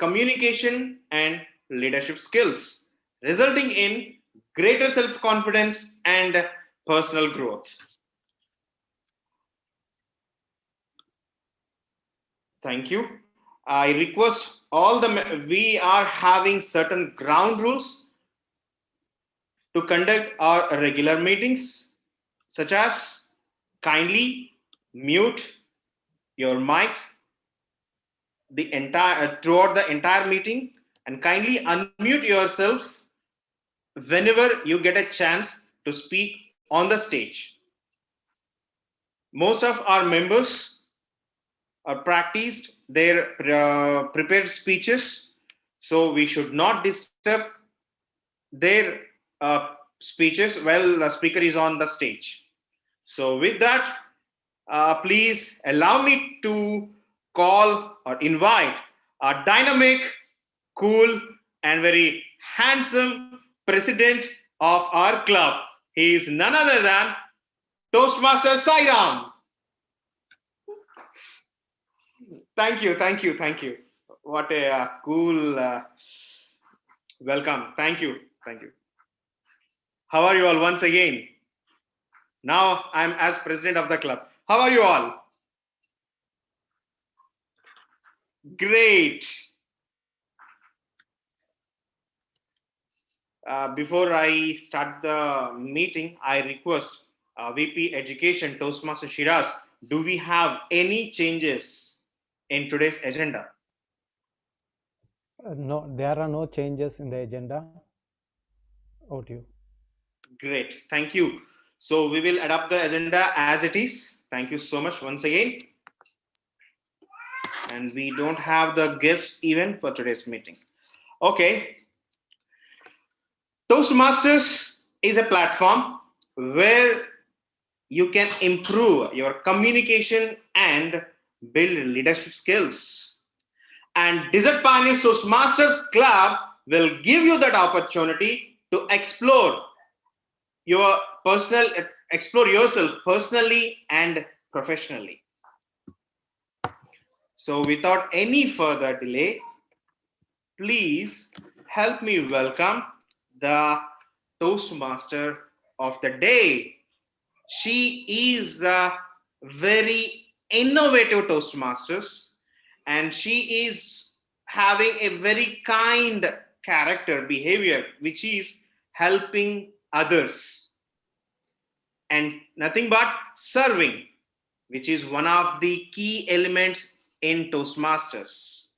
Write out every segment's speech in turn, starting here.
communication, and leadership skills, resulting in greater self-confidence and personal growth. Thank you. I request all we are having certain ground rules to conduct our regular meetings, such as kindly mute your mics the entire throughout the entire meeting, and kindly unmute yourself whenever you get a chance to speak on the stage. Most of our members are practiced their prepared speeches, so we should not disturb their speeches while the speaker is on the stage. So with that, please allow me to call or invite a dynamic, cool, and very handsome president of our club. He is none other than Toastmaster Sairam. Thank you, thank you, thank you. What a cool welcome. Thank you, thank you. How are you all once again? Now I'm as president of the club. How are you all? Great. Before I start the meeting, I request VP Education Toastmaster Shiraz, do we have any changes in today's agenda? No, there are no changes in the agenda. Over to you. Great, thank you. So we will adopt the agenda as it is. Thank you so much once again. And we don't have the guests even for today's meeting. Okay. Toastmasters is a platform where you can improve your communication and build leadership skills. And Desert Pioneers Toastmasters Club will give you that opportunity to explore yourself personally and professionally. So without any further delay, please help me welcome the Toastmaster of the day. She is a very innovative Toastmasters, and she is having a very kind character behavior, which is helping others and nothing but serving, which is one of the key elements in Toastmasters.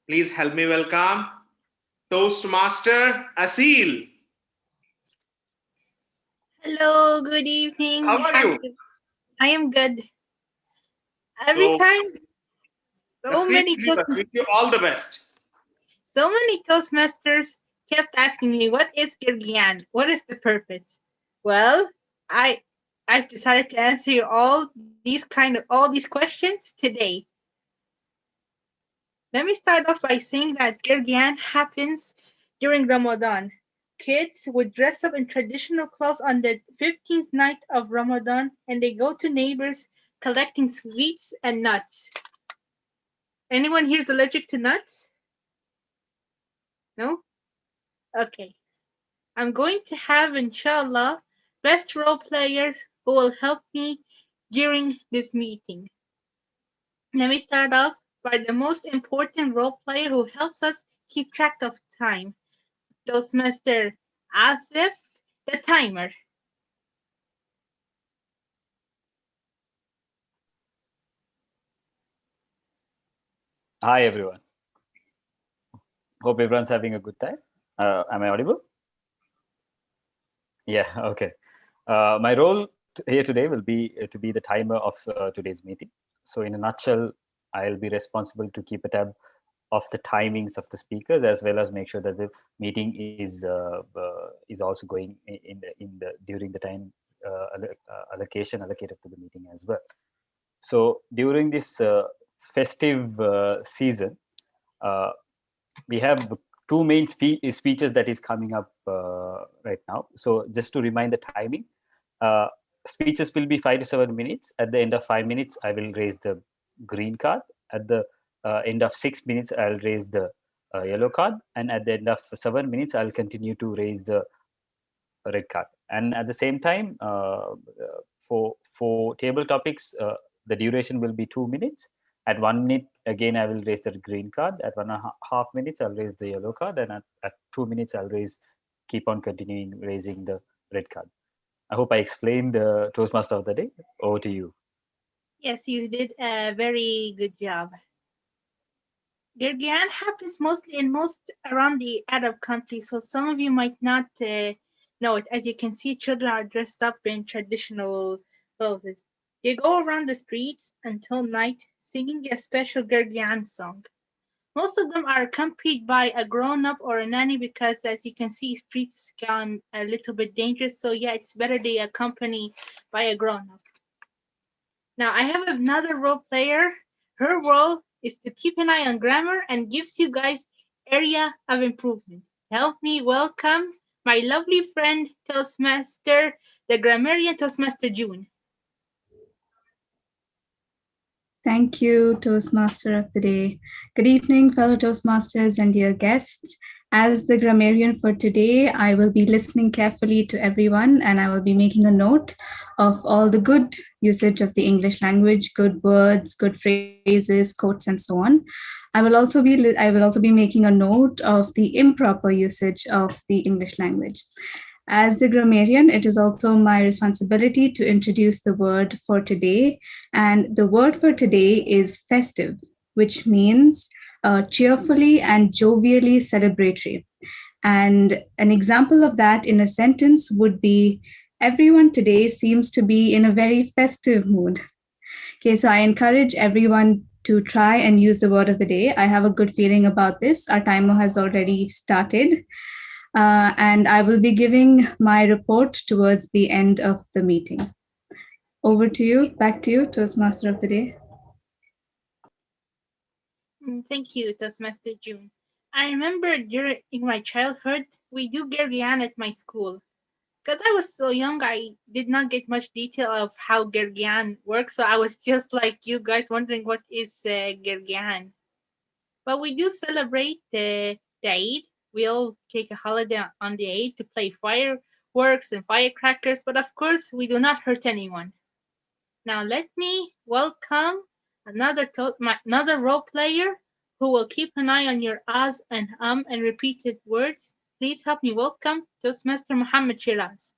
Please help me welcome Toastmaster Asil. Hello, good evening. How are you? I am good. Every time, so many wish you all the best. So many Toastmasters kept asking me, "What is Girgian? What is the purpose?" Well, I've decided to answer all these questions today. Let me start off by saying that Girgian happens during Ramadan. Kids would dress up in traditional clothes on the 15th night of Ramadan, and they go to neighbors collecting sweets and nuts. Anyone here is allergic to nuts? No? Okay. I'm going to have, inshallah, best role players who will help me during this meeting. Let me start off by the most important role player who helps us keep track of time. Toastmaster Asif, the timer. Hi, everyone. Hope everyone's having a good time. Am I audible? Yeah, okay. My role here today will be to be the timer of today's meeting. So in a nutshell, I'll be responsible to keep a tab of the timings of the speakers, as well as make sure that the meeting is also going during the time allocation allocated to the meeting as well. So during this festive season, we have two main speeches that is coming up right now. So just to remind the timing, speeches will be 5 to 7 minutes. At the end of 5 minutes, I will raise the green card. At the end of 6 minutes, I'll raise the yellow card, and at the end of 7 minutes, I'll continue to raise the red card. And at the same time, for table topics, the duration will be 2 minutes. At 1 minute, again, I will raise the green card. At 1.5 minutes, I'll raise the yellow card, and at 2 minutes, I'll keep on continuing raising the red card. I hope I explained the Toastmaster of the day. Over to you. Yes, you did a very good job. Girgian happens mostly in most around the Arab countries, so some of you might not know it. As you can see, children are dressed up in traditional clothes. They go around the streets until night singing a special Girgian song. Most of them are accompanied by a grown-up or a nanny because, as you can see, streets can a little bit dangerous. So yeah, it's better they accompany by a grown-up. Now I have another role player. Her role is to keep an eye on grammar and gives you guys area of improvement. Help me welcome my lovely friend Toastmaster, the grammarian Toastmaster June. Thank you, Toastmaster of the Day. Good evening, fellow Toastmasters and dear guests. As the grammarian for today, I will be listening carefully to everyone, and I will be making a note of all the good usage of the English language, good words, good phrases, quotes, and so on. I will also be making a note of the improper usage of the English language. As the grammarian, it is also my responsibility to introduce the word for today. And the word for today is festive, which means cheerfully and jovially celebratory. And an example of that in a sentence would be, everyone today seems to be in a very festive mood. Okay, so I encourage everyone to try and use the word of the day. I have a good feeling about this. Our timer has already started. And I will be giving my report towards the end of the meeting. Over to you, back to you, Toastmaster of the Day. Thank you, Toastmaster June. I remember during my childhood, we do Girgian at my school. Because I was so young, I did not get much detail of how Girgian works, so I was just like you guys wondering what is Girgian. But we do celebrate the Eid. We all take a holiday on the Eid to play fireworks and firecrackers, but of course we do not hurt anyone. Now let me welcome another role player who will keep an eye on your ahs and and repeated words. Please help me welcome Toastmaster Muhammad Shiraz.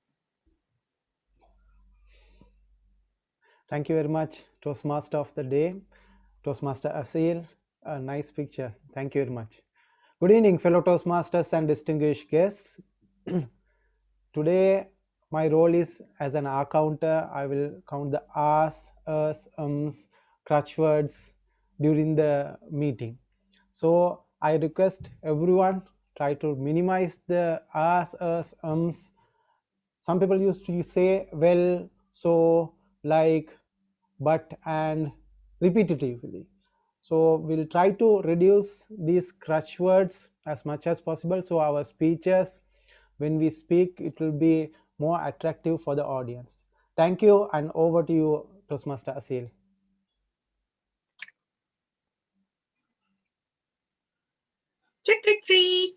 Thank you very much, Toastmaster of the Day, Toastmaster Asil. A nice picture. Thank you very much. Good evening, fellow Toastmasters and distinguished guests. Today, my role is as an R counter. I will count the R's, Us, crutch words during the meeting. So I request everyone try to minimize the R's, Us, Some people used to say well, so, like, but, and repetitively. So we'll try to reduce these crutch words as much as possible, so our speeches, when we speak, it will be more attractive for the audience. Thank you, and over to you, Toastmaster Asil. Trick or treat!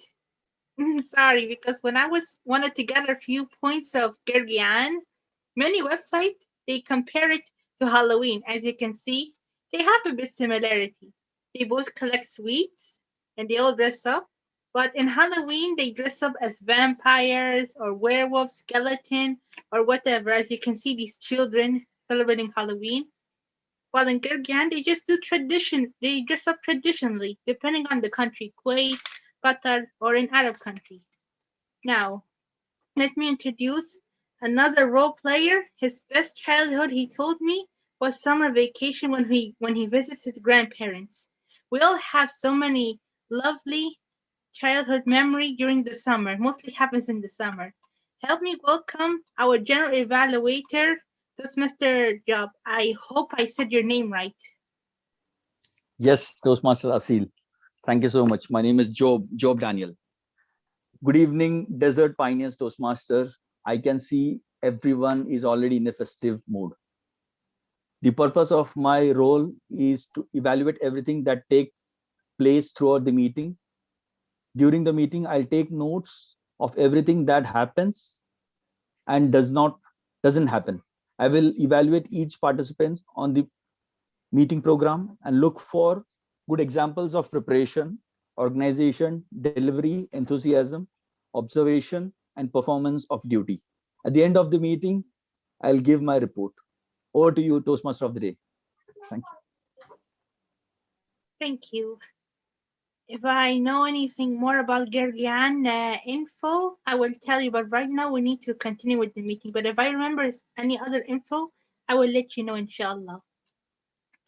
Sorry, because when I wanted to gather a few points of Girgian, many websites, they compare it to Halloween. As you can see, they have a bit similarity. They both collect sweets and they all dress up. But in Halloween, they dress up as vampires or werewolves, skeleton, or whatever. As you can see, these children celebrating Halloween. While in Girgian, they just do tradition. They dress up traditionally, depending on the country, Kuwait, Qatar, or an Arab country. Now, let me introduce another role player. His best childhood, he told me, was summer vacation when he visits his grandparents. We all have so many lovely childhood memory during the summer. Mostly happens in the summer. Help me welcome our general evaluator, Toastmaster Job. I hope I said your name right. Yes, Toastmaster Asil. Thank you so much. My name is Job Daniel. Good evening, Desert Pioneers Toastmaster. I can see everyone is already in a festive mood. The purpose of my role is to evaluate everything that take place throughout the meeting. During the meeting, I'll take notes of everything that happens and doesn't happen. I will evaluate each participant on the meeting program and look for good examples of preparation, organization, delivery, enthusiasm, observation, and performance of duty. At the end of the meeting, I'll give my report. Over to you, Toastmaster of the day. Thank you. Thank you. If I know anything more about Girgian info, I will tell you. But right now, we need to continue with the meeting. But if I remember any other info, I will let you know, inshallah.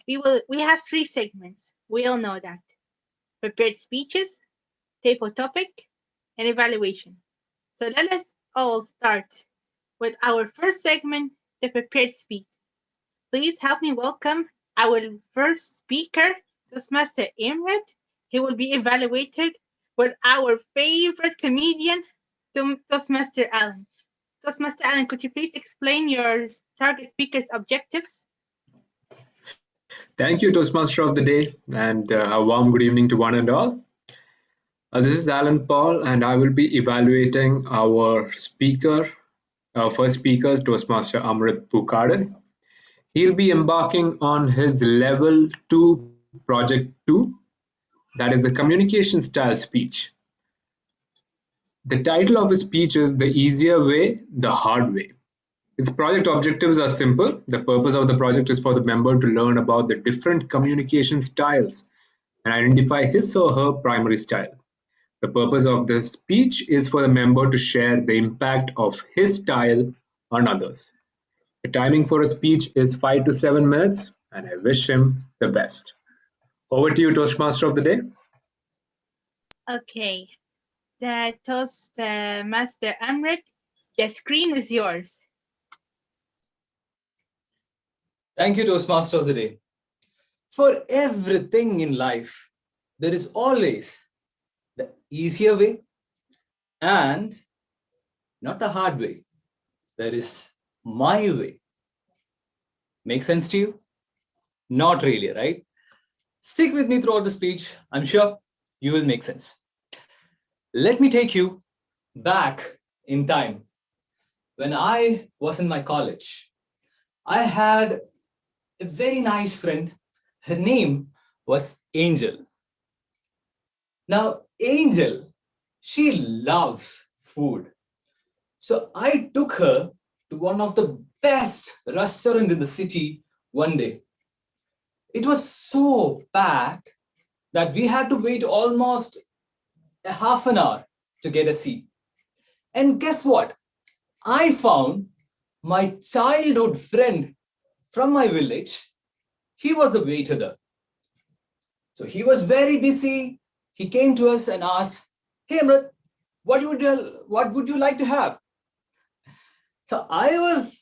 We have 3 segments. We all know that: prepared speeches, table topic, and evaluation. So let us all start with our first segment, the prepared speech. Please help me welcome our first speaker, Toastmaster Imret. He will be evaluated with our favorite comedian, Toastmaster Alan. Toastmaster Alan, could you please explain your target speaker's objectives? Thank you, Toastmaster of the day, and a warm good evening to one and all. This is Alan Paul, and I will be evaluating our first speaker, Toastmaster Amrit Pukaran. He'll be embarking on his level 2, project 2, that is the communication style speech. The title of his speech is The Easier Way, the Hard Way. Its project objectives are simple. The purpose of the project is for the member to learn about the different communication styles and identify his or her primary style. The purpose of this speech is for the member to share the impact of his style on others. The timing for a speech is 5 to 7 minutes, and I wish him the best. Over to you, Toastmaster of the day. Okay, the Toastmaster Amrit, the screen is yours. Thank you, Toastmaster of the day. For everything in life, there is always the easier way and not the hard way. There is my way. Make sense to you? Not really, right? Stick with me throughout the speech. I'm sure you will make sense. Let me take you back in time. When I was in my college, I had a very nice friend. Her name was Angel. Now, Angel, she loves food. So I took her to one of the best restaurants in the city one day. It was so packed that we had to wait almost a half an hour to get a seat. And guess what? I found my childhood friend from my village. He was a waiter there. So he was very busy. He came to us and asked, "Hey, Amrit, what would you like to have?" So I was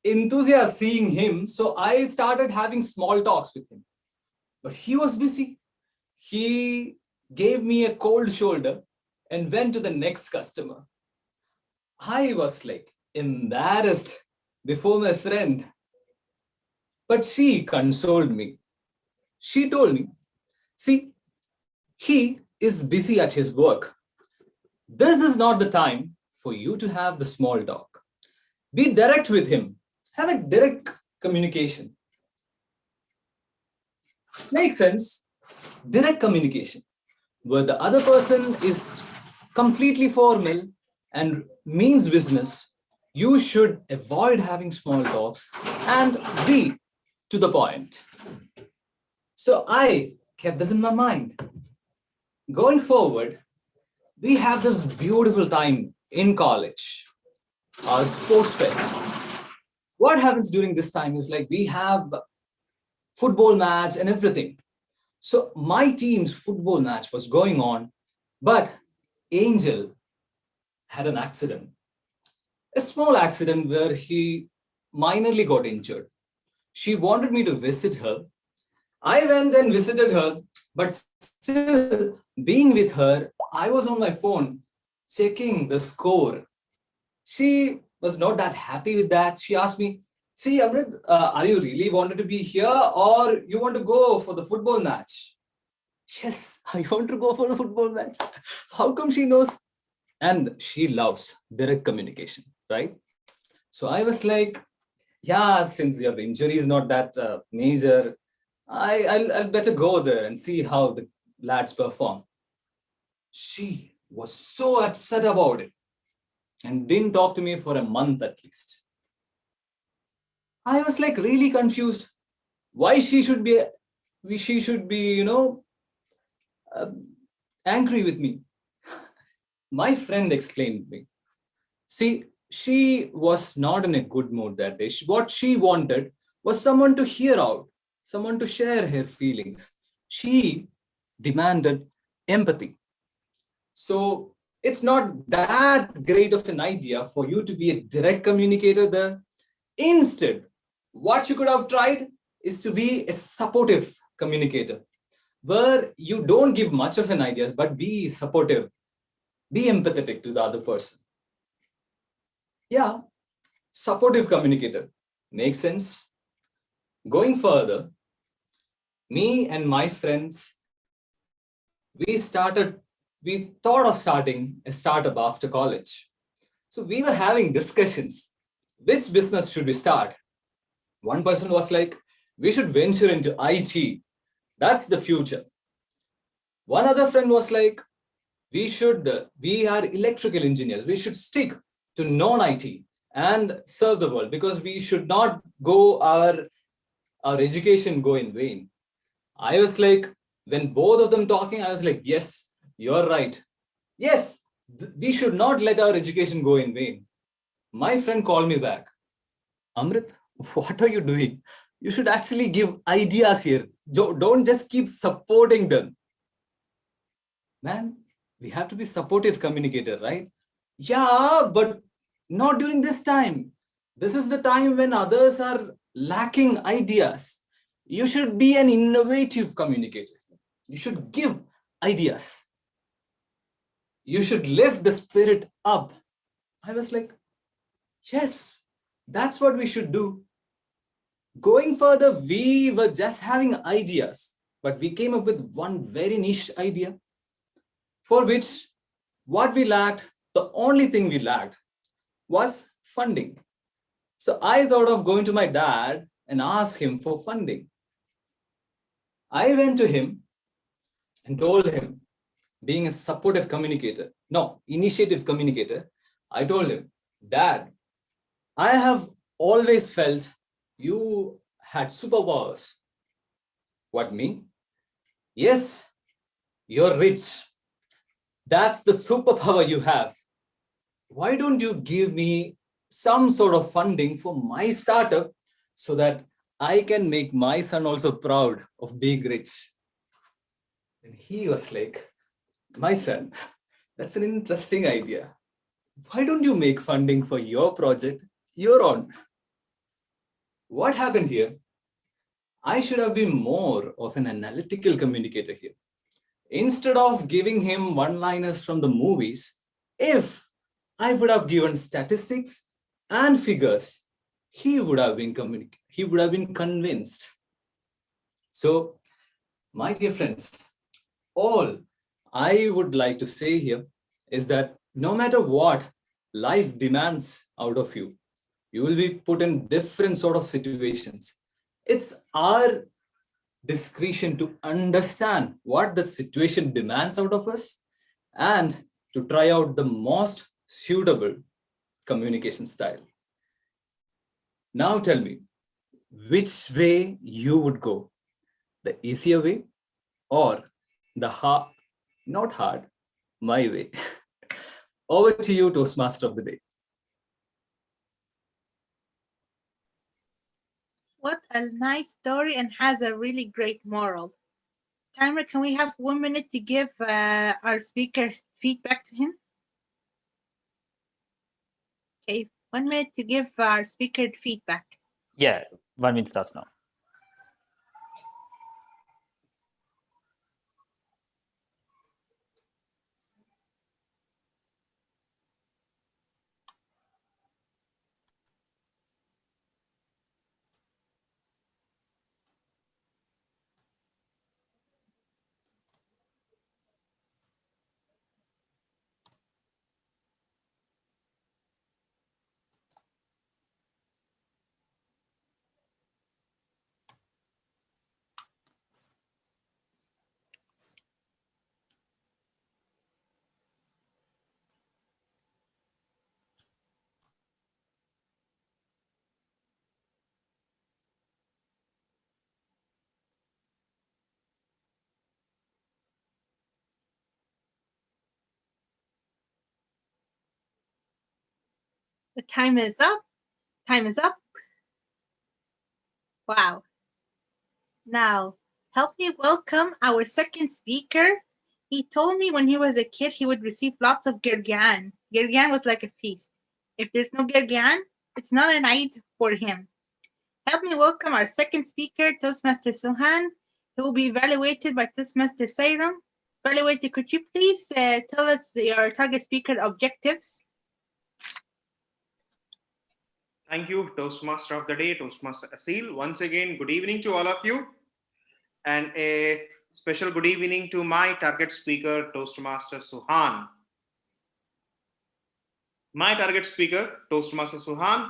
enthusiastic seeing him. So I started having small talks with him. But he was busy. He gave me a cold shoulder and went to the next customer. I was like embarrassed before my friend. But she consoled me. She told me, "See, he is busy at his work. This is not the time for you to have the small talk. Be direct with him. Have a direct communication." Makes sense? Direct communication, where the other person is completely formal and means business. You should avoid having small talks and be to the point. So I kept this in my mind. Going forward, we have this beautiful time in college, our sports fest. What happens during this time is like we have football match and everything. So my team's football match was going on, but Angel had an accident, a small accident where he minorly got injured. She wanted me to visit her. I went and visited her, but still being with her, I was on my phone checking the score. She was not that happy with that. She asked me, "See, Amrit, are you really wanted to be here or you want to go for the football match?" Yes, I want to go for the football match. How come she knows? And she loves direct communication, right? So I was like, yeah, since your injury is not that major, I'll better go there and see how the lads perform. She was so upset about it and didn't talk to me for a month at least. I was like really confused. Why she should be, uh, angry with me. My friend explained me. See, she was not in a good mood that day. What she wanted was someone to hear out, someone to share her feelings. She demanded empathy. So it's not that great of an idea for you to be a direct communicator there. Instead, what you could have tried is to be a supportive communicator, where you don't give much of an ideas, but be supportive, be empathetic to the other person. Yeah, supportive communicator. Makes sense? Going further, me and my friends, we thought of starting a startup after college. So we were having discussions. Which business should we start? One person was like, we should venture into IT. That's the future. One other friend was like, we are electrical engineers. We should stick to non-IT and serve the world because we should not go our education go in vain. I was like, when both of them talking, I was like, yes, you're right. Yes, we should not let our education go in vain. My friend called me back. Amrit, what are you doing? You should actually give ideas here. Don't just keep supporting them. Man, we have to be supportive communicator, right? Yeah, but not during this time. This is the time when others are lacking ideas. You should be an innovative communicator. You should give ideas. You should lift the spirit up. I was like, yes, that's what we should do. Going further, we were just having ideas, but we came up with one very niche idea for which what we lacked, the only thing we lacked was funding. So I thought of going to my dad and ask him for funding. I went to him and told him, being a supportive communicator, no, initiative communicator, I told him, Dad, I have always felt you had superpowers. What, me? Yes, you're rich. That's the superpower you have. Why don't you give me some sort of funding for my startup so that I can make my son also proud of being rich? And he was like, my son, that's an interesting idea. Why don't you make funding for your project your own? What happened here? I should have been more of an analytical communicator here. Instead of giving him one-liners from the movies, if I would have given statistics and figures, he would have been convinced. So, my dear friends, all I would like to say here is that no matter what life demands out of you, you will be put in different sort of situations. It's our discretion to understand what the situation demands out of us and to try out the most suitable communication style. Now tell me, which way you would go? The easier way or the hard, not hard, my way? Over to you, Toastmaster of the day. What a nice story and has a really great moral. Timer, can we have 1 minute to give our speaker feedback to him? Okay, 1 minute to give our speaker feedback. Yeah, 1 minute starts now. The time is up. Time is up. Wow. Now, help me welcome our second speaker. He told me when he was a kid he would receive lots of Girgian. Girgian was like a feast. If there's no Girgian, it's not a night for him. Help me welcome our second speaker, Toastmaster Suhan, who will be evaluated by Toastmaster Sairam. Evaluator, could you please tell us your target speaker objectives? Thank you, Toastmaster of the Day, Toastmaster Asil. Once again, good evening to all of you. And a special good evening to my target speaker, Toastmaster Suhan. My target speaker, Toastmaster Suhan,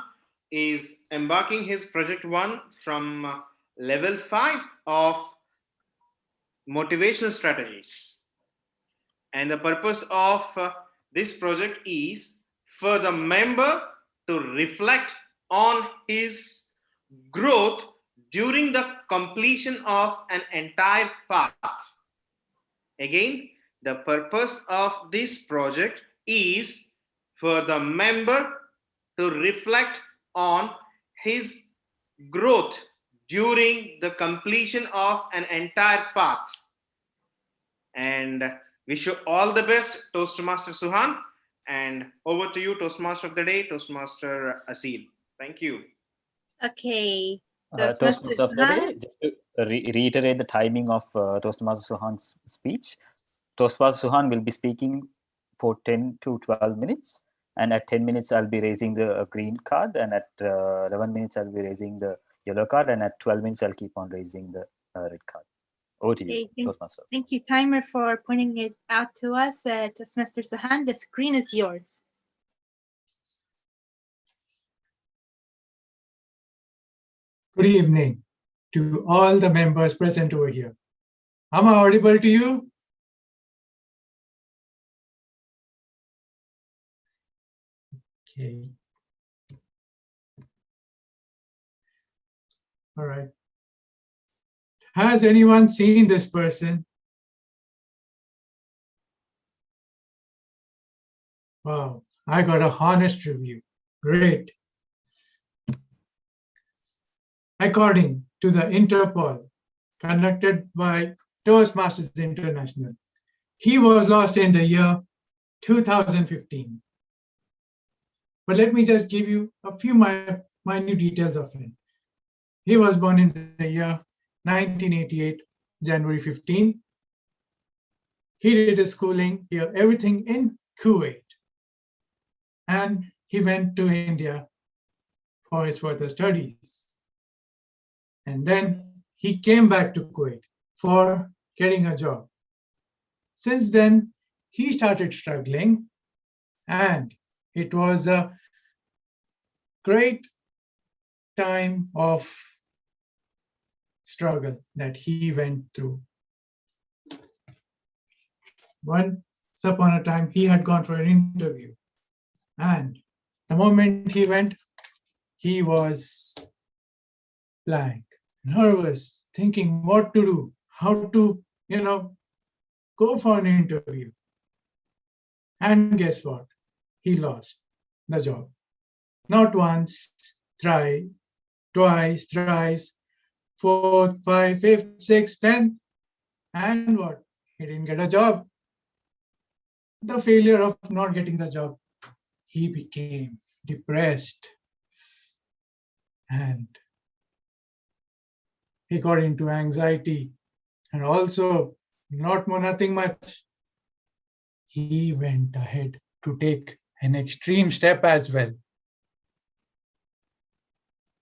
is embarking his project 1 from level 5 of motivational strategies. And the purpose of this project is for the member to reflect on his growth during the completion of an entire path. Again, the purpose of this project is for the member to reflect on his growth during the completion of an entire path. And wish you all the best, Toastmaster Suhan. And over to you, Toastmaster of the Day, Toastmaster Asil. Thank you. Okay. Toastmaster of the Day, just to reiterate the timing of Toastmaster Suhan's speech. Toastmaster Suhan will be speaking for 10 to 12 minutes. And at 10 minutes, I'll be raising the green card. And at 11 minutes, I'll be raising the yellow card. And at 12 minutes, I'll keep on raising the red card. Over to you, Toastmaster. Thank you, Timer, for pointing it out to us. Toastmaster Suhan, the screen is yours. Good evening to all the members present over here. Am I audible to you? Okay. All right. Has anyone seen this person? Wow, I got a honest review. Great. According to the Interpol conducted by Toastmasters International, he was lost in the year 2015. But let me just give you a few minute details of him. He was born in the year 1988, January 15. He did his schooling here, everything in Kuwait. And he went to India for his further studies. And then he came back to Kuwait for getting a job. Since then, he started struggling, and it was a great time of struggle that he went through. Once upon a time, he had gone for an interview, and the moment he went, he was blank, nervous, thinking what to do, how to, go for an interview. And guess what? He lost the job. Not once, twice, thrice, fourth, fifth, fifth, sixth, 10th. And what? He didn't get a job. The failure of not getting the job, he became depressed. And he got into anxiety. And also, nothing much. He went ahead to take an extreme step as well.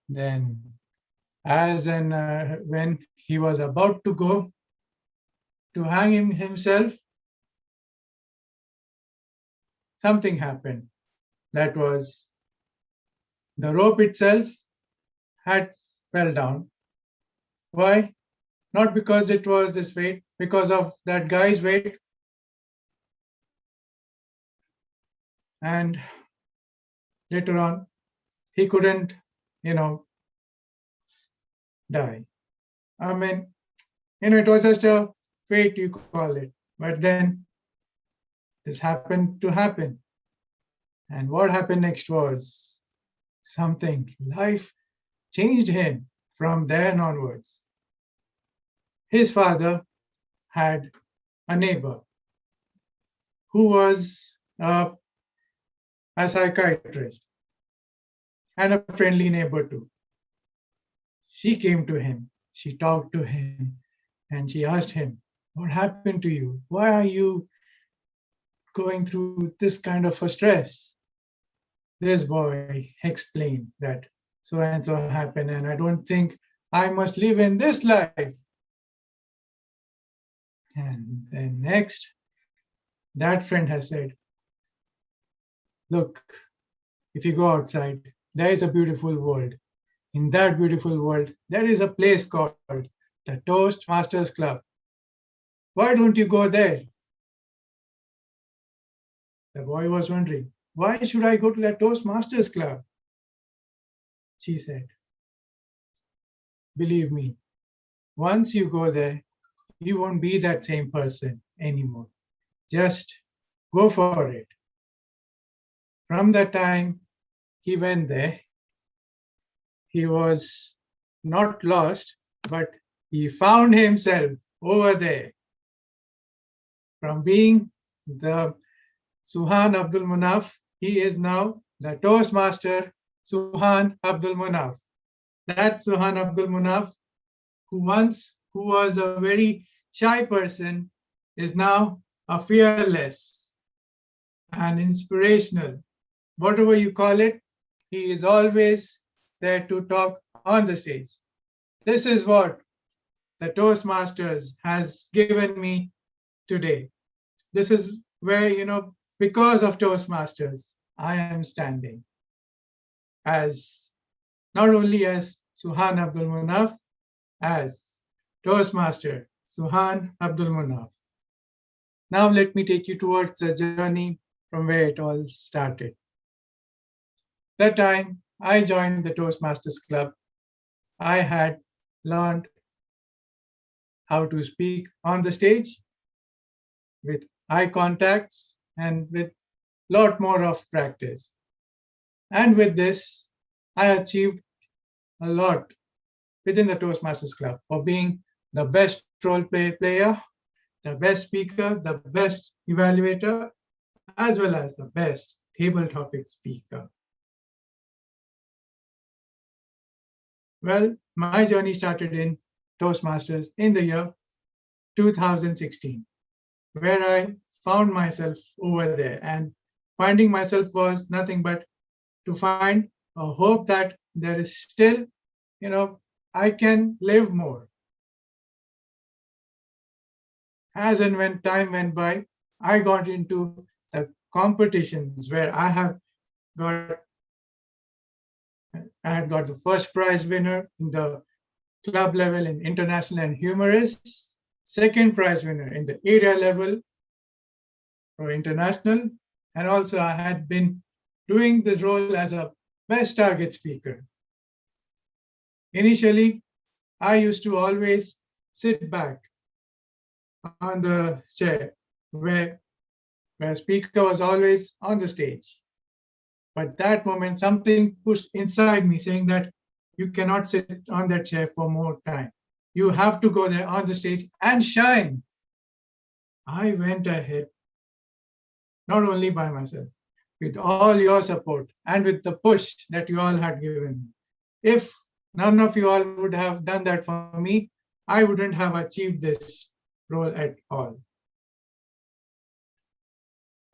Then, when he was about to go to hang himself, something happened. That was the rope itself had fell down. Why? Not because it was this weight, because of that guy's weight. And later on, he couldn't, die. I mean, it was just a fate, you call it. But then this happened to happen. And what happened next was something. Life changed him from then onwards. His father had a neighbor who was a psychiatrist and a friendly neighbor too. She came to him, she talked to him, and she asked him, "What happened to you? Why are you going through this kind of a stress?" This boy explained that so and so happened, and I don't think I must live in this life. And then next, that friend has said, "Look, if you go outside, there is a beautiful world. In that beautiful world, there is a place called the Toastmasters Club. Why don't you go there?" The boy was wondering, "Why should I go to the Toastmasters Club?" She said, "Believe me, once you go there, you won't be that same person anymore. Just go for it." From that time, he went there. He was not lost, but he found himself over there. From being the Suhan Abdul Munaf, he is now the Toastmaster Suhan Abdul Munaf. That Suhan Abdul Munaf, who was a very shy person, is now a fearless and inspirational. Whatever you call it, he is always there to talk on the stage. This is what the Toastmasters has given me today. This is where, because of Toastmasters, I am standing as not only as Suhan Abdul Munaf, as Toastmaster Suhan Abdul Munaf. Now let me take you towards the journey from where it all started. That time I joined the Toastmasters Club, I had learned how to speak on the stage with eye contacts and with lot more of practice. And with this, I achieved a lot within the Toastmasters Club for being the best role player, the best speaker, the best evaluator, as well as the best table topic speaker. Well, my journey started in Toastmasters in the year 2016, where I found myself over there. And finding myself was nothing but to find a hope that there is still, I can live more. As and when time went by, I got into the competitions where I had got the first prize winner in the club level in international and humorous, second prize winner in the area level for international, and also I had been doing this role as a best target speaker. Initially, I used to always sit back on the chair where speaker was always on the stage. But that moment, something pushed inside me saying that you cannot sit on that chair for more time. You have to go there on the stage and shine. I went ahead, not only by myself, with all your support and with the push that you all had given me. If none of you all would have done that for me, I wouldn't have achieved this role at all.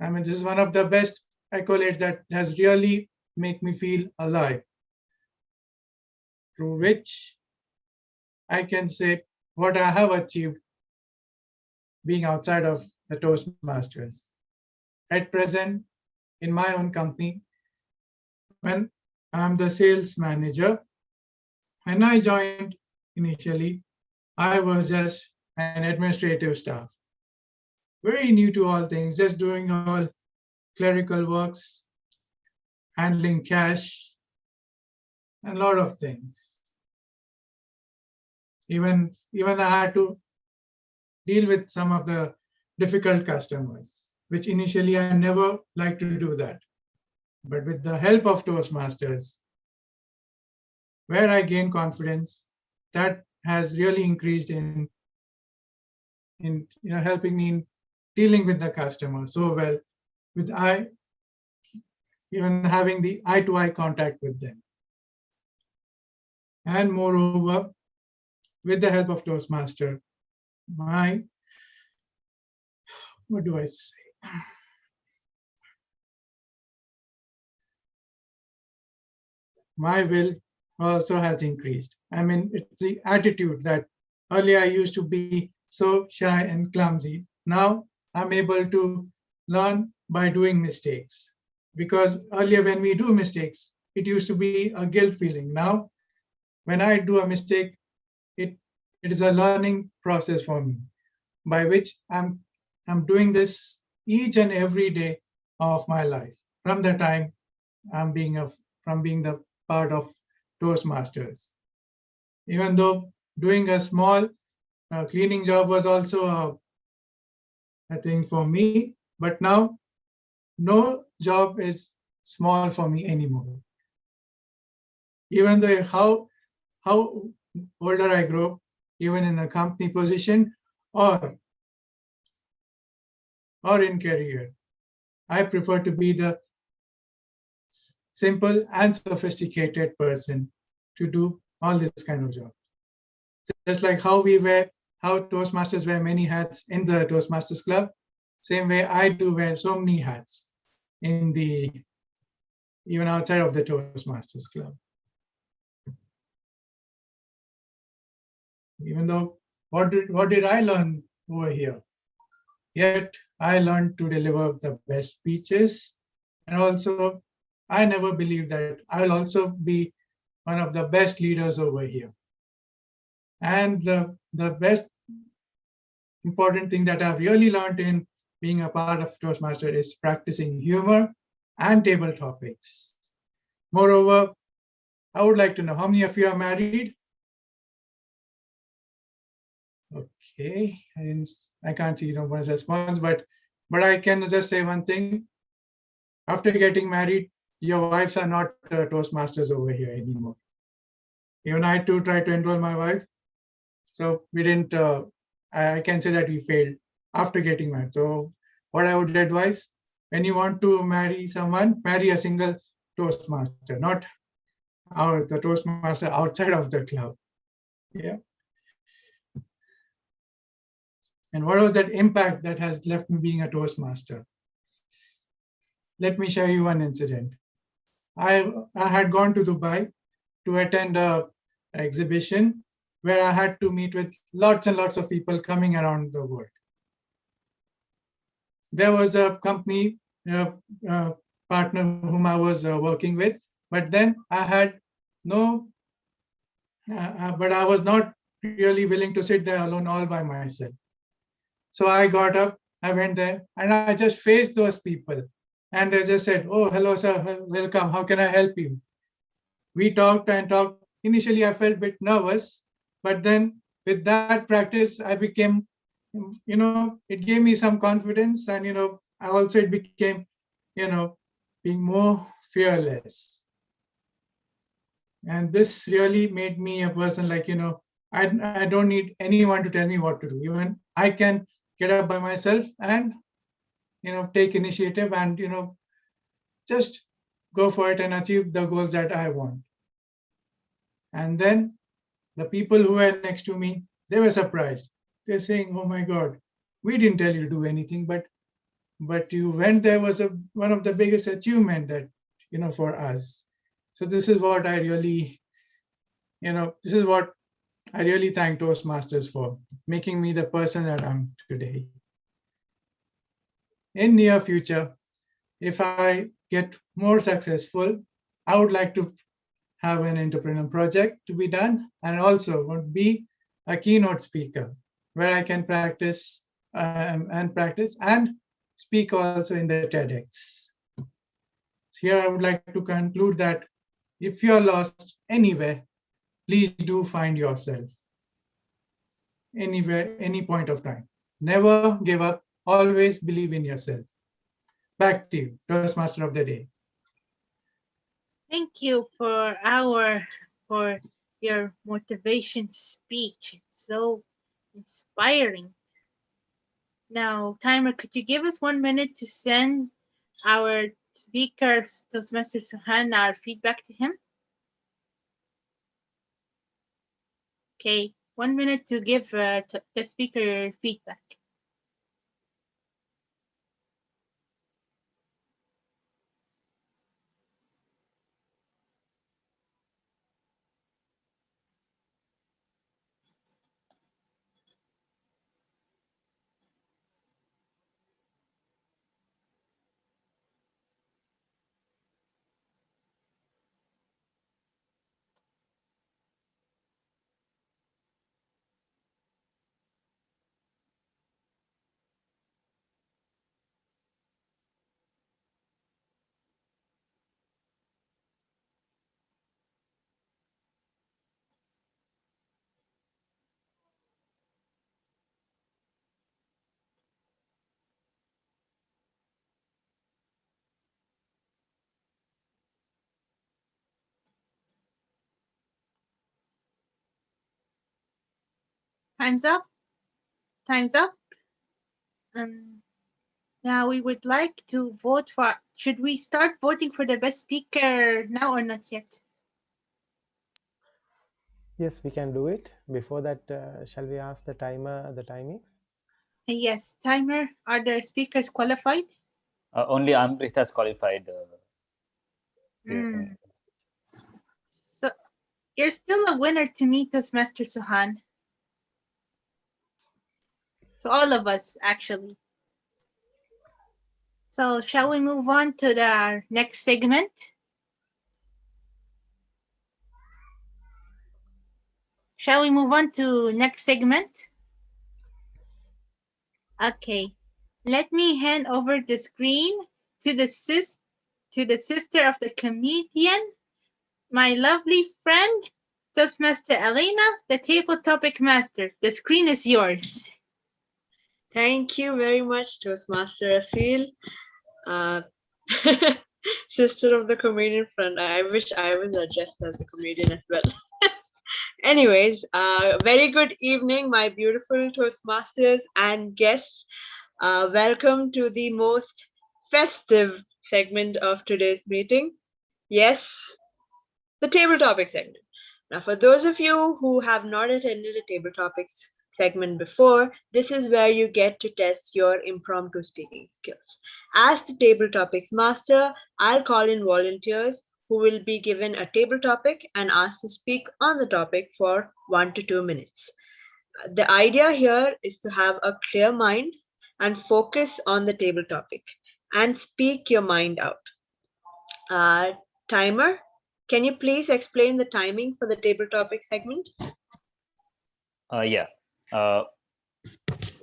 I mean, this is one of the best accolades that has really made me feel alive, through which I can say what I have achieved being outside of the Toastmasters. At present, in my own company, when I'm the sales manager, when I joined initially, I was just an administrative staff, very new to all things, just doing all clerical works, handling cash, and a lot of things. Even I had to deal with some of the difficult customers, which initially I never liked to do that. But with the help of Toastmasters, where I gain confidence, that has really increased in helping me in dealing with the customer so well, with even having the eye-to-eye contact with them. And moreover, with the help of Toastmaster, what do I say? My will also has increased. I mean, it's the attitude that earlier I used to be so shy and clumsy. Now I'm able to learn by doing mistakes. Because earlier when we do mistakes, it used to be a guilt feeling. Now, when I do a mistake, it is a learning process for me, by which I'm doing this each and every day of my life from the time I'm being the part of Toastmasters. Even though doing a small cleaning job was also a thing for me, but now no job is small for me anymore. Even though how older I grow, even in a company position or in career, I prefer to be the simple and sophisticated person to do all this kind of job. Just like how Toastmasters wear many hats in the Toastmasters Club, same way I do wear so many hats even outside of the Toastmasters Club. Even though, what did I learn over here? Yet I learned to deliver the best speeches, and also I never believed that I will also be one of the best leaders over here. And the best important thing that I've really learned in being a part of Toastmaster is practicing humor and table topics. Moreover, I would like to know how many of you are married? Okay, I can't see nobody's response, but I can just say one thing. After getting married, your wives are not Toastmasters over here anymore. Even I too tried to enroll my wife, so we didn't. I can say that we failed after getting married. So what I would advise, when you want to marry someone, marry a single Toastmaster, not the Toastmaster outside of the club. Yeah. And what was that impact that has left me being a Toastmaster? Let me share you one incident. I had gone to Dubai to attend an exhibition where I had to meet with lots and lots of people coming around the world. There was a company partner whom I was working with, but then I had but I was not really willing to sit there alone all by myself. So I got up, I went there, and I just faced those people. And they just said, "Oh, hello, sir, welcome. How can I help you?" We talked and talked. Initially, I felt a bit nervous, but then with that practice, I became, it gave me some confidence, and it became, being more fearless. And this really made me a person like, I don't need anyone to tell me what to do. Even I can get up by myself and, take initiative and, just go for it and achieve the goals that I want. And then the people who were next to me, they were surprised. They're saying, "Oh my God, we didn't tell you to do anything, but you went there was one of the biggest achievement that, for us." So this is what I really, thank Toastmasters for, making me the person that I'm today. In near future, if I get more successful, I would like to have an entrepreneurial project to be done, and also would be a keynote speaker where I can practice and speak also in the TEDx. So here I would like to conclude that if you're lost anywhere, please do find yourself. Anywhere, any point of time. Never give up. Always believe in yourself. Back to you, Toastmaster of the day. Thank you for your motivation speech. It's so inspiring. Now, timer, could you give us 1 minute to send our speaker, Toastmaster Suhan, our feedback to him? Okay, 1 minute to give the speaker feedback. Time's up. Time's up. Now we would like to vote for, should we start voting for the best speaker now or not yet? Yes, we can do it. Before that, shall we ask the timer the timings? Yes, timer, are the speakers qualified? Only Amrit has qualified. So you're still a winner to me, Toastmaster Suhan. To all of us, actually. So shall we move on to the next segment? Shall we move on to next segment? Okay. Let me hand over the screen to the sister of the comedian, my lovely friend, Toastmaster Elena, the table topic master. The screen is yours. Thank you very much, Toastmaster Asil. Sister of the comedian friend. I wish I was addressed as a comedian as well. Anyways, very good evening, my beautiful Toastmasters and guests. Welcome to the most festive segment of today's meeting. Yes, the table topic segment. Now, for those of you who have not attended a table topics segment before, this is where you get to test your impromptu speaking skills. As the table topics master, I'll call in volunteers who will be given a table topic and asked to speak on the topic for 1 to 2 minutes. The idea here is to have a clear mind and focus on the table topic and speak your mind out. Timer, can you please explain the timing for the table topic segment? Yeah.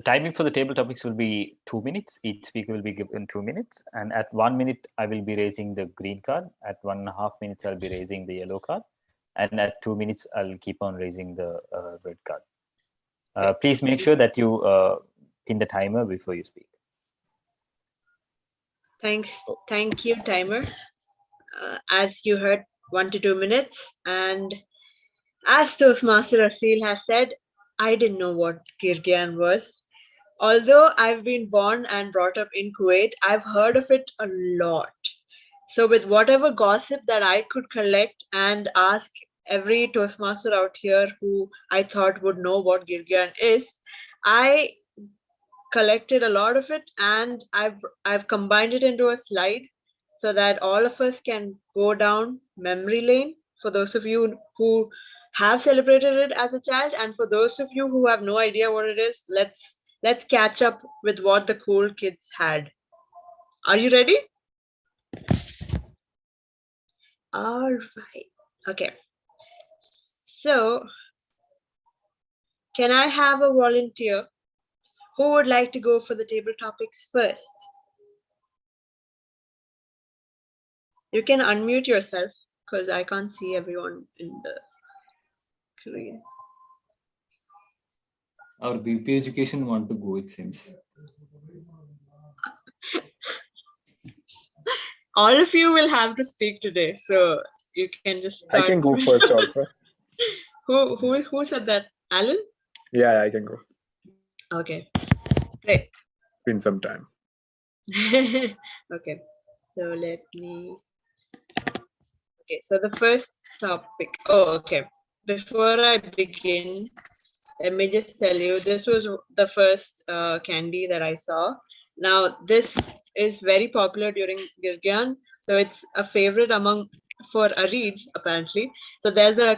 Timing for the table topics will be 2 minutes. Each speaker will be given 2 minutes. And at 1 minute, I will be raising the green card. At 1.5 minutes, I'll be raising the yellow card. And at 2 minutes, I'll keep on raising the red card. Please make sure that you pin the timer before you speak. Thank you, timer. As you heard, 1 to 2 minutes. And as Toastmaster Asil has said, I didn't know what Girgian was. Although I've been born and brought up in Kuwait, I've heard of it a lot. So with whatever gossip that I could collect and ask every Toastmaster out here who I thought would know what Girgian is, I collected a lot of it and I've combined it into a slide so that all of us can go down memory lane. For those of you who have celebrated it as a child, and for those of you who have no idea what it is, let's catch up with what the cool kids had. Are you ready? All right. Okay. So, can I have a volunteer who would like to go for the table topics first? You can unmute yourself because I can't see everyone in the screen. Our VP Education want to go, it seems. All of you will have to speak today. So you can just I start. can go first also. Who said that? Alan? Yeah, I can go. Okay, great. It's been some time. Okay, so let me. Okay, so the first topic. Oh, okay. Before I begin, let me just tell you, this was the first candy that I saw. Now, this is very popular during Girgian, so it's a favorite for Arij, apparently. So there's a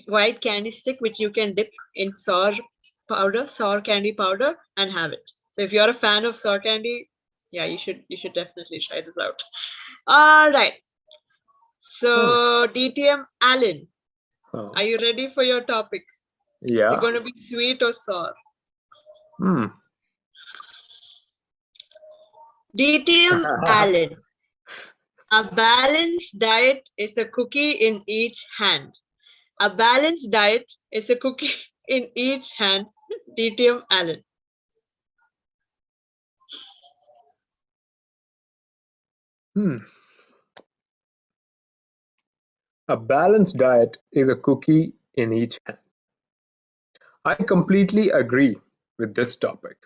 white candy stick, which you can dip in sour candy powder, and have it. So if you're a fan of sour candy, yeah, you should definitely try this out. All right. So DTM Alan, Oh, are you ready for your topic? Is yeah. it going to be sweet or sour? DTM Allen. A balanced diet is a cookie in each hand. A balanced diet is a cookie in each hand. DTM Allen. A balanced diet is a cookie in each hand. I completely agree with this topic.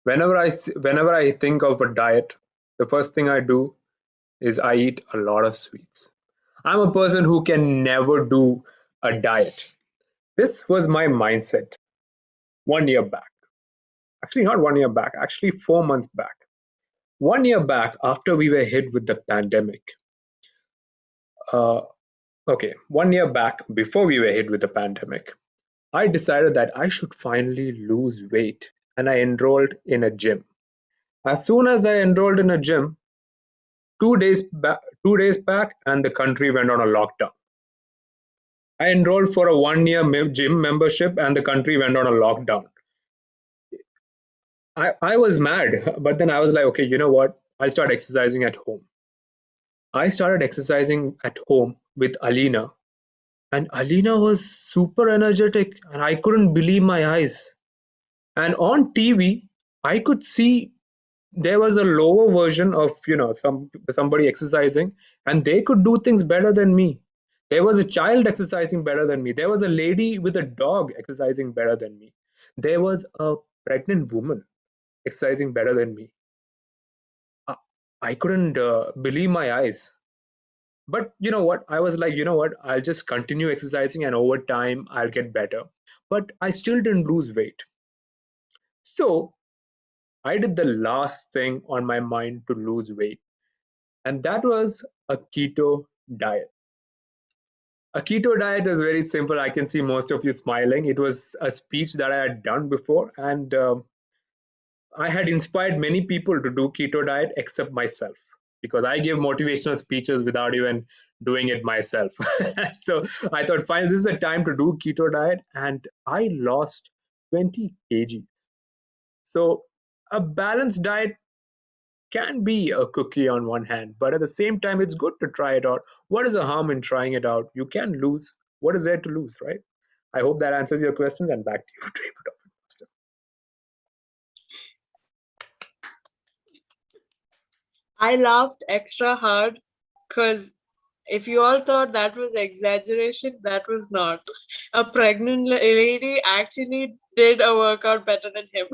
Whenever I think of a diet, the first thing I do is I eat a lot of sweets. I'm a person who can never do a diet. This was my mindset 1 year back. Actually, not 1 year back, actually 4 months back. 1 year back, after we were hit with the pandemic. 1 year back, before we were hit with the pandemic, I decided that I should finally lose weight, and I enrolled in a gym. As soon as I enrolled in a gym, 2 days back, and the country went on a lockdown. I enrolled for a 1 year gym membership, and the country went on a lockdown. I was mad, but then I was like, okay, you know what? I'll start exercising at home. I started exercising at home with Alina, and Alina was super energetic, and I couldn't believe my eyes. And on TV, I could see there was a lower version of somebody exercising, and they could do things better than me. There was a child exercising better than me. There was a lady with a dog exercising better than me. There was a pregnant woman exercising better than me. I couldn't believe my eyes. But you know what? I was like, you know what? I'll just continue exercising, and over time I'll get better. But I still didn't lose weight. So I did the last thing on my mind to lose weight, and that was a keto diet. A keto diet is very simple. I can see most of you smiling. It was a speech that I had done before, and I had inspired many people to do keto diet except myself, because I give motivational speeches without even doing it myself. So I thought, fine, this is the time to do keto diet, and I lost 20 kgs. So a balanced diet can be a cookie on one hand, but at the same time, it's good to try it out. What is the harm in trying it out? You can lose. What is there to lose, right? I hope that answers your questions, and back to you, Master. I laughed extra hard because if you all thought that was exaggeration, that was not. A pregnant lady actually did a workout better than him.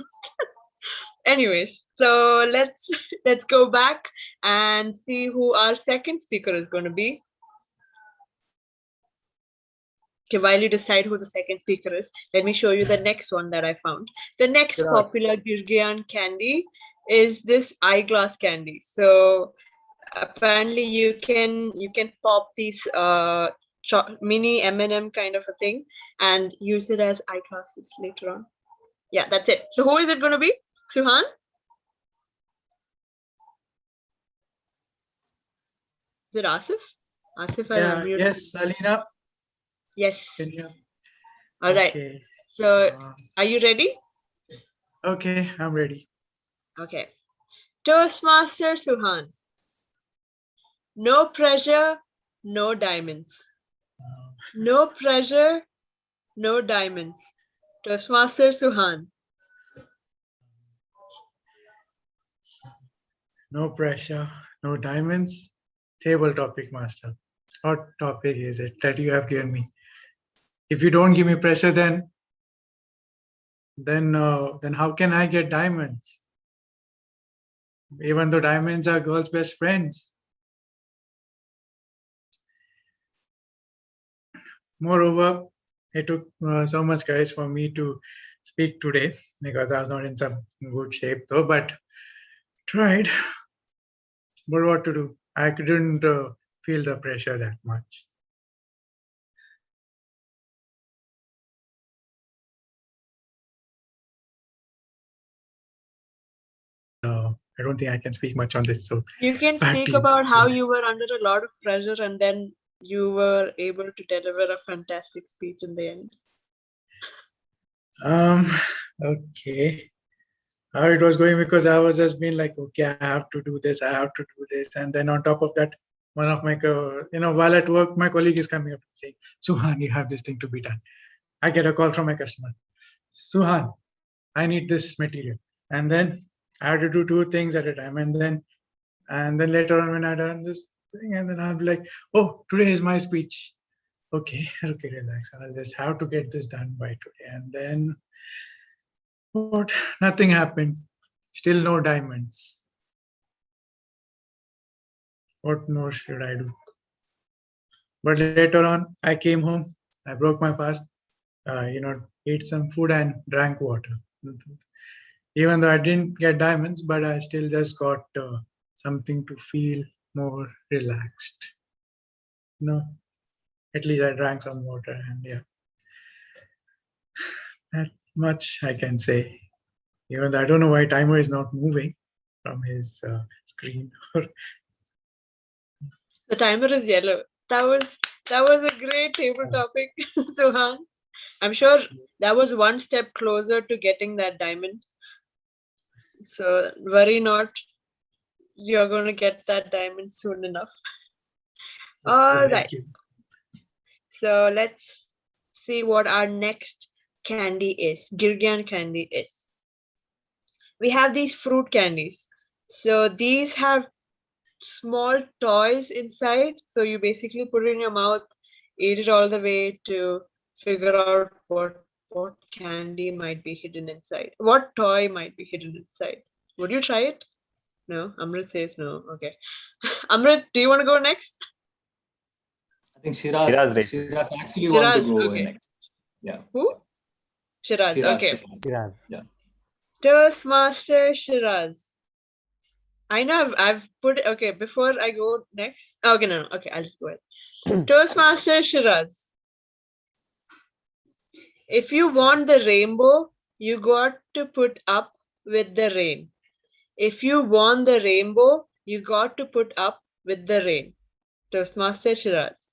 Anyways, so let's go back and see who our second speaker is going to be. Okay, while you decide who the second speaker is, let me show you the next one that I found. The next popular Girgian candy is this eyeglass candy. So apparently you can pop these mini M&M kind of a thing and use it as eyeglasses later on. Yeah, that's it. So who is it going to be? Suhan? Is it Asif? Asif, I'll unmute. Yes, Alina. Yes. Can you? All right. Okay. So are you ready? Okay, I'm ready. Okay. Toastmaster Suhan. No pressure, no diamonds. No pressure, no diamonds. Toastmaster Suhan. No pressure, no diamonds. table topic, Master. What topic is it that you have given me? If you don't give me pressure, then how can I get diamonds? Even though diamonds are girls' best friends. Moreover, it took so much courage for me to speak today because I was not in some good shape though, but tried. But what to do? I couldn't feel the pressure that much. I don't think I can speak much on this. So You can back speak to you. about how you were under a lot of pressure and then you were able to deliver a fantastic speech in the end. Okay. How it was going, because I was just being like, okay, I have to do this, I have to do this. And then on top of that, one of my, while at work, my colleague is coming up and saying, Suhan, you have this thing to be done. I get a call from my customer. Suhan, I need this material. And then I had to do two things at a time. And then later on when I done this thing, and then I'll be like, oh, today is my speech. Okay, relax. I'll just have to get this done by today. And then what? Nothing happened. Still no diamonds. What more should I do? But later on, I came home. I broke my fast. Ate some food and drank water. Even though I didn't get diamonds, but I still just got something to feel more relaxed. At least I drank some water, and yeah, that much I can say. Even though I don't know why timer is not moving from his screen. The timer is yellow. That was a great table topic, Suhan. I'm sure that was one step closer to getting that diamond. So worry not. You're going to get that diamond soon enough. All right. So let's see what our next candy is. Girgian candy is. We have these fruit candies. So these have small toys inside. So you basically put it in your mouth, eat it all the way to figure out what candy might be hidden inside. What toy might be hidden inside. Would you try it? No, Amrit says no. Okay. Amrit, do you want to go next? I think Shiraz actually wanted to go next. Yeah. Who? Shiraz. Okay. Shiraz. Yeah. Toastmaster Shiraz. I know I've put, okay, before I go next. Okay, no, okay, I'll just go ahead. Toastmaster Shiraz. If you want the rainbow, you got to put up with the rain. If you want the rainbow, you got to put up with the rain. Toastmaster Shiraz.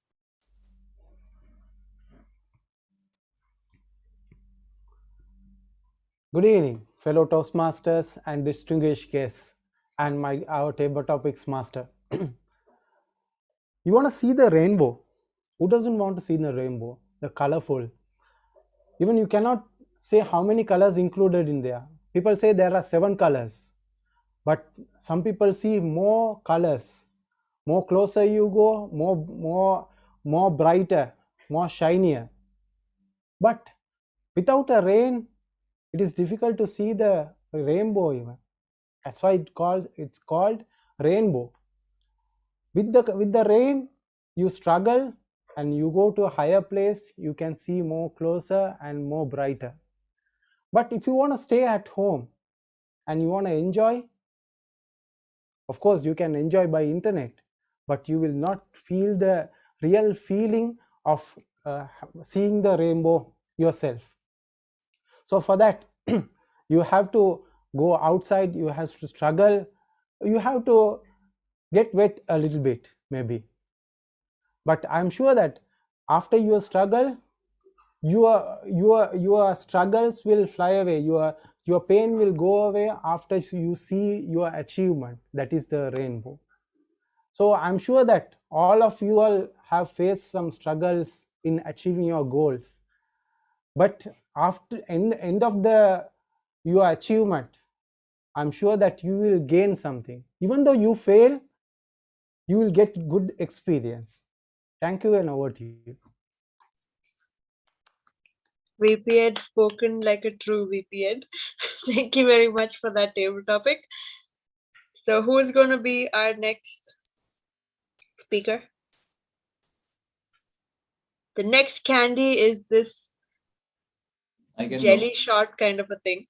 Good evening, fellow Toastmasters and distinguished guests, and our table topics master. You want to see the rainbow? Who doesn't want to see the rainbow? The colorful. Even you cannot say how many colors included in there. People say there are 7 colors, but some people see more colors. More closer you go, more brighter, more shinier. But without a rain, it is difficult to see the rainbow even. That's why it's called rainbow. With the rain, you struggle and you go to a higher place, you can see more closer and more brighter. But if you want to stay at home and you want to enjoy, of course you can enjoy by internet, but you will not feel the real feeling of seeing the rainbow yourself. So for that, you have to go outside, you have to struggle, you have to get wet a little bit maybe. But I'm sure that after your struggle, your struggles will fly away, your pain will go away after you see your achievement, that is the rainbow. So I'm sure that all of you all have faced some struggles in achieving your goals, but after end of your achievement, I'm sure that you will gain something. Even though you fail, you will get good experience. Thank you, and over to you. VP had spoken like a true VP had. Thank you very much for that table topic. So who is going to be our next speaker? The next candy is this I can jelly shot kind of a thing.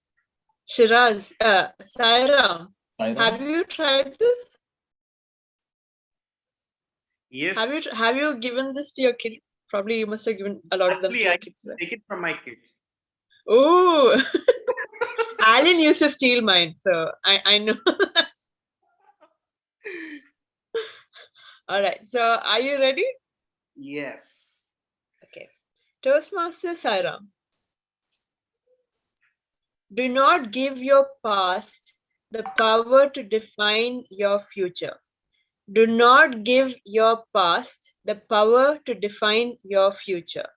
Shiraz, Sairam, go. have you tried this? Yes. Have you given this to your kid? Probably you must have given a lot of them to Actually, your I kids. Right? take it from my kid. Oh, Alan used to steal mine, so I know. All right, so are you ready? Yes. Okay. Toastmaster Sairam. Do not give your past the power to define your future. Do not give your past the power to define your future.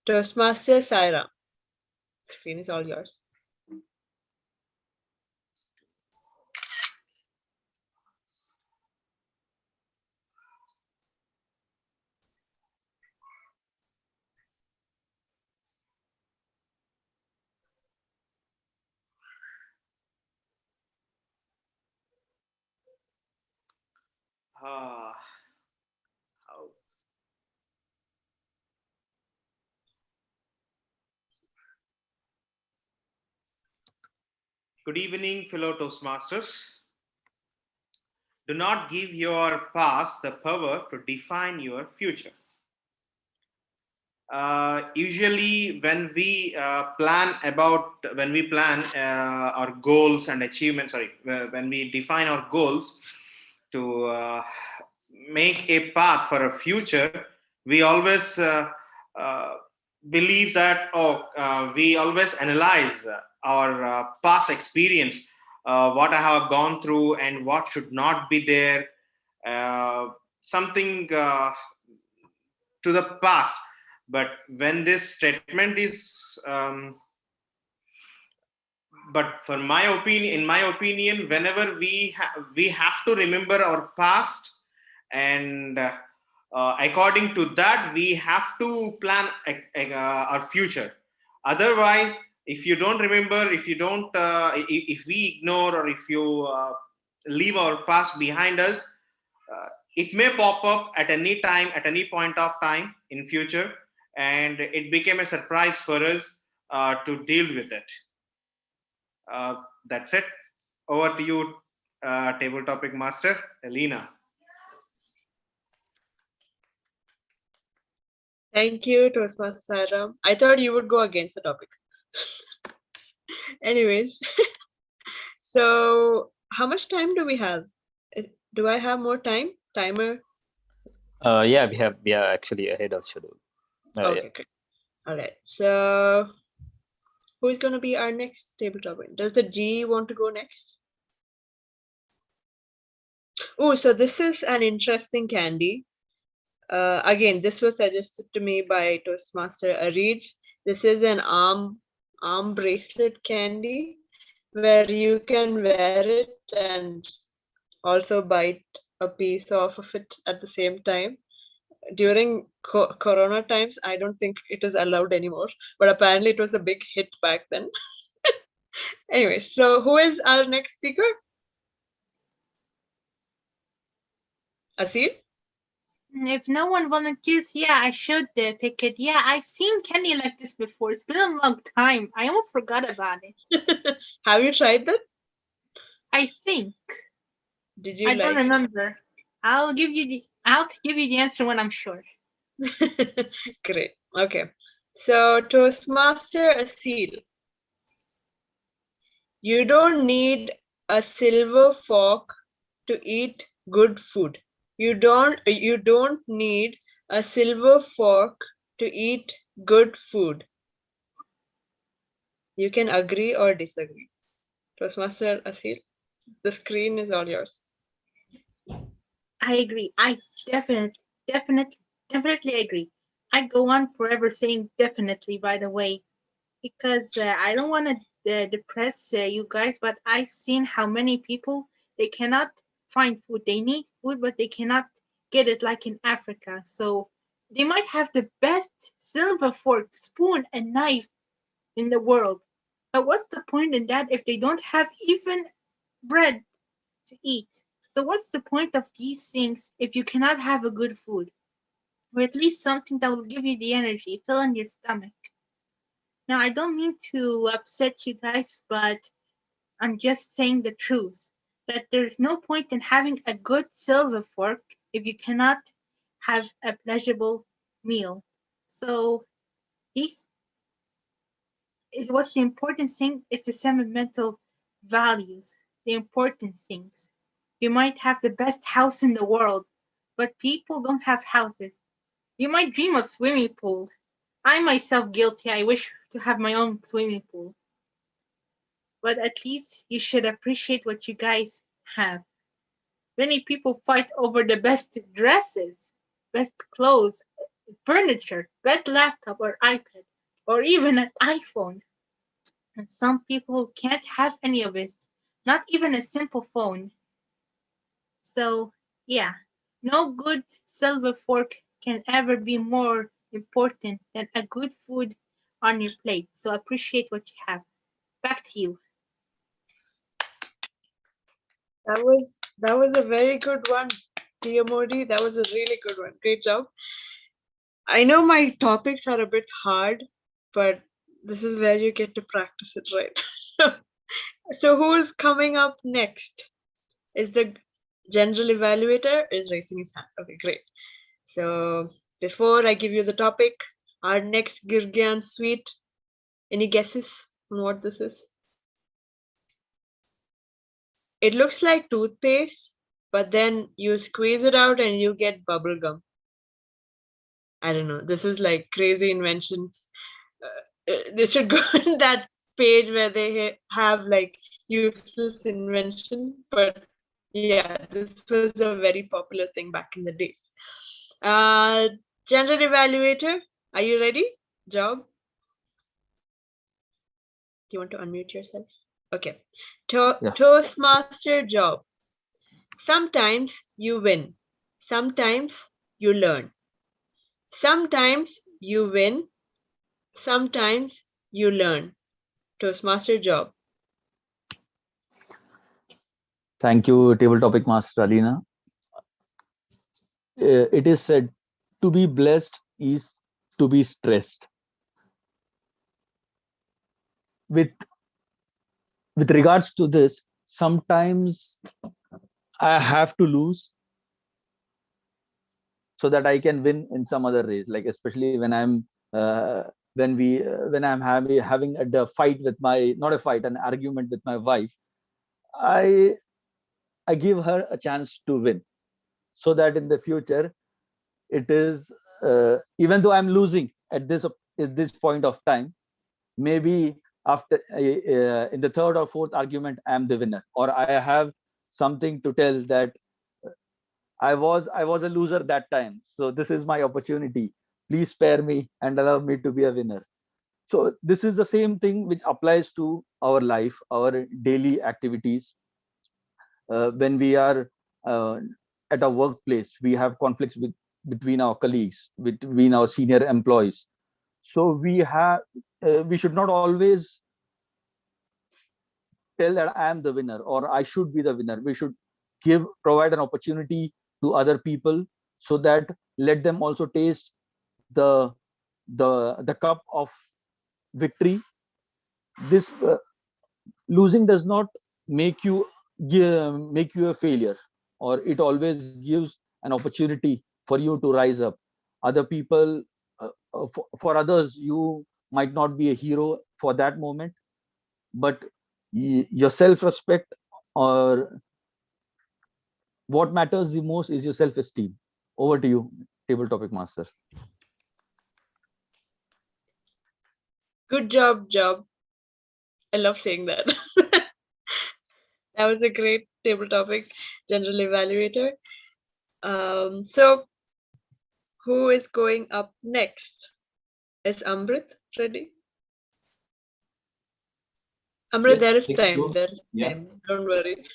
Toastmaster Sairam. Screen is all yours. How? Good evening, fellow Toastmasters. Do not give your past the power to define your future. Usually, when we plan our goals and achievements, when we define our goals to make a path for a future, we always believe that, we always analyze our past experience, what I have gone through and what should not be there, something to the past. But when this statement is but for my opinion, in my opinion, whenever we have to remember our past, and according to that we have to plan our future. Otherwise, if you don't remember, if you don't if we ignore, or if you leave our past behind us, it may pop up at any time, at any point of time in future, and it became a surprise for us to deal with it. That's it. Over to you, table topic master, Elena. Thank you, Toastmaster Sairam. I thought you would go against the topic. Anyways, so how much time do we have? Do I have more time? Timer? Yeah, we are actually ahead of schedule. Okay, Yeah. great. All right. So who is going to be our next table topic? Does the G want to go next? Oh, so this is an interesting candy. Again, this was suggested to me by Toastmaster Arij. This is an arm bracelet candy where you can wear it and also bite a piece off of it at the same time. During Corona times, I don't think it is allowed anymore, but apparently it was a big hit back then. Anyway, so who is our next speaker? Asil? If no one volunteers, yeah, I should pick it. Yeah, I've seen candy like this before. It's been a long time. I almost forgot about it. Have you tried that? I think. Did you I like don't remember. I'll give you the answer when I'm sure. Great. Okay. So Toastmaster Asil. You don't need a silver fork to eat good food. You don't need a silver fork to eat good food. You can agree or disagree. Toastmaster Asil, the screen is all yours. I agree. I definitely agree. I go on forever saying definitely, by the way, because I don't want to depress you guys, but I've seen how many people, they cannot find food. They need food, but they cannot get it like in Africa. So they might have the best silver fork, spoon, and knife in the world. But what's the point in that if they don't have even bread to eat? So what's the point of these things if you cannot have a good food? Or at least something that will give you the energy, fill in your stomach. Now, I don't mean to upset you guys, but I'm just saying the truth, that there's no point in having a good silver fork if you cannot have a pleasurable meal. So this is what's the important thing is the sentimental values, the important things. You might have the best house in the world, but people don't have houses. You might dream of swimming pool. I myself guilty. I wish to have my own swimming pool. But at least you should appreciate what you guys have. Many people fight over the best dresses, best clothes, furniture, best laptop or iPad, or even an iPhone. And some people can't have any of it, not even a simple phone. So, yeah, no good silver fork can ever be more important than a good food on your plate. So appreciate what you have. Back to you. That was a very good one, dear Modi. That was a really good one. Great job. I know my topics are a bit hard, but this is where you get to practice it, right? So who is coming up next? Is the general evaluator is raising his hand. Okay, great. So before I give you the topic, our next Girgian sweet, any guesses on what this is? It looks like toothpaste, but then you squeeze it out and you get bubble gum. I don't know. This is like crazy inventions. They should go on that page where they have like useless invention. But yeah, this was a very popular thing back in the days. General evaluator, are you ready? Job? Do you want to unmute yourself? Okay. Yeah. Toastmaster job. Sometimes you win. Sometimes you learn. Sometimes you win. Sometimes you learn. Toastmaster job. Thank you, Table Topic Master Alina. It is said, to be blessed is to be stressed. With regards to this, sometimes I have to lose so that I can win in some other race. Like especially when I'm when I'm having a fight with my, not a fight, an argument with my wife, I give her a chance to win, so that in the future, it is even though I'm losing at this point of time, maybe after in the third or fourth argument, I am the winner, or I have something to tell that I was a loser that time. So this is my opportunity. Please spare me and allow me to be a winner. So this is the same thing which applies to our life, our daily activities. When we are at a workplace, we have conflicts between our colleagues, between our senior employees. So we should not always tell that I am the winner or I should be the winner. We should provide an opportunity to other people, so that let them also taste the cup of victory. This losing does not make you a failure, or it always gives an opportunity for you to rise up. Other people, for others, you might not be a hero for that moment, but your self-respect, or what matters the most, is your self-esteem. Over to you, Table Topic Master. Good job, Job. I love saying that. That was a great table topic, general evaluator. So who is going up next? Is Amrit ready? Amrit, Yes, there is thank time. you. There is Yeah. time. Don't worry.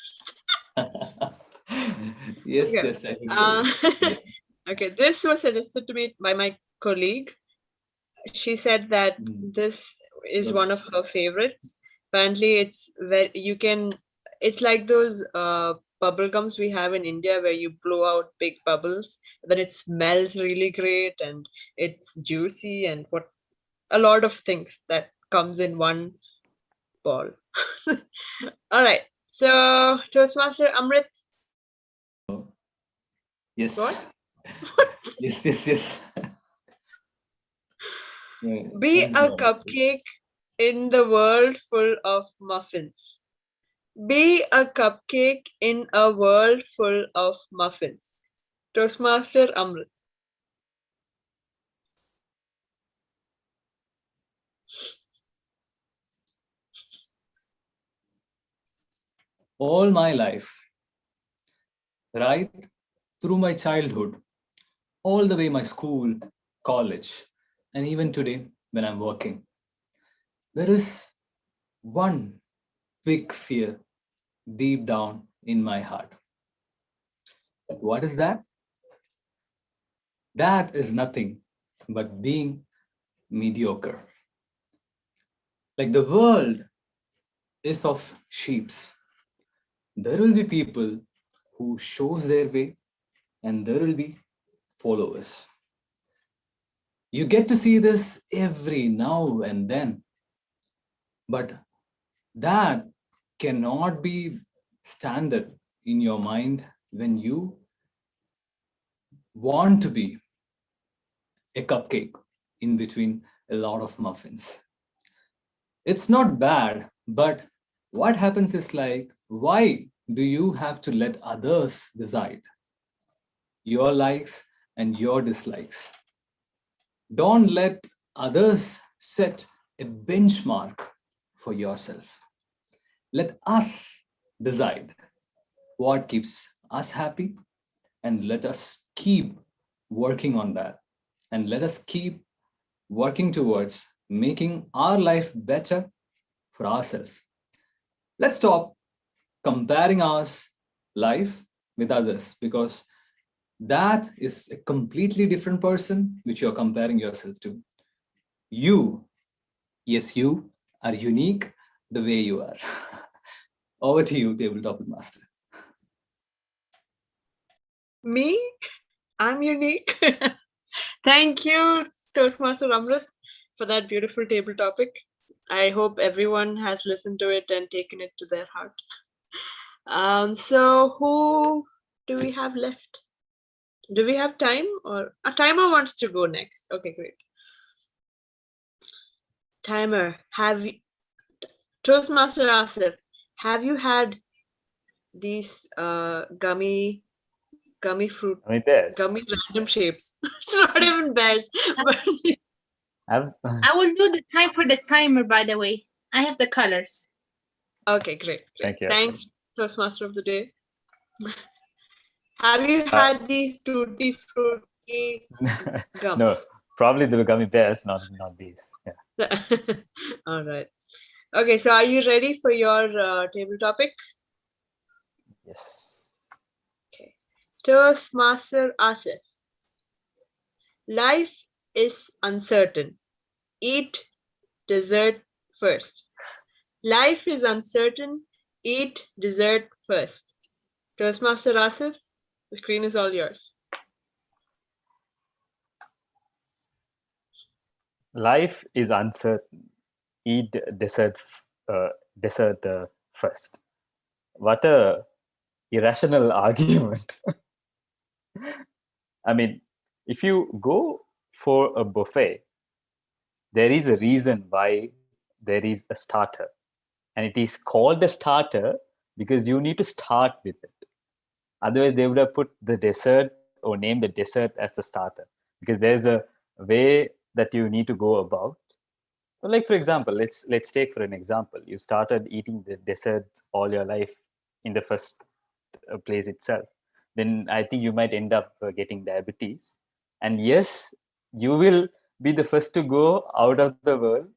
Yes, Okay. yes, I think. Okay, this was suggested to me by my colleague. She said that this is one of her favorites. Apparently, it's where you can. It's like those bubble gums we have in India, where you blow out big bubbles. Then it smells really great and it's juicy and what a lot of things that comes in one ball. All right. So Toastmaster Amrit. Yes. What? Yes, yes, yes. Be a cupcake in the world full of muffins. Be a cupcake in a world full of muffins. Toastmaster Amrit. All my life, right through my childhood, all the way my school, college, and even today when I'm working, there is one big fear deep down in my heart. What is that? That is nothing but being mediocre. Like the world is of sheeps. There will be people who shows their way and there will be followers. You get to see this every now and then, but that cannot be standard in your mind when you want to be a cupcake in between a lot of muffins. It's not bad, but what happens is like, why do you have to let others decide your likes and your dislikes? Don't let others set a benchmark for yourself. Let us decide what keeps us happy and let us keep working on that. And let us keep working towards making our life better for ourselves. Let's stop comparing our life with others because that is a completely different person which you're comparing yourself to. You, yes, you are unique the way you are. Over to you, Tabletop Master. Me? I'm unique. Thank you, Toastmaster Amrit, for that beautiful table topic. I hope everyone has listened to it and taken it to their heart. So who do we have left? Do we have time or a timer wants to go next? Okay, great. Timer, have you, Toastmaster Asif, have you had these gummy fruit, Gummy bears. gummy random shapes? It's not even bears, but I will do the time for the timer, by the way. I have the colors. okay, great. Thank you. Thanks, Toastmaster of the day. Have you had these tutti frutti gums? No, probably the gummy bears, not these. Yeah. All right. Okay, so are you ready for your table topic? Yes. Okay. Toastmaster Asif. Life is uncertain. Eat dessert first. Life is uncertain. Eat dessert first. Toastmaster Asif, the screen is all yours. Life is uncertain. Eat dessert first. What a irrational argument. I mean, if you go for a buffet, there is a reason why there is a starter. And it is called a starter because you need to start with it. Otherwise, they would have put the dessert or named the dessert as the starter because there's a way that you need to go about. Like, for example, let's take for an example. You started eating the desserts all your life in the first place itself. Then I think you might end up getting diabetes. And yes, you will be the first to go out of the world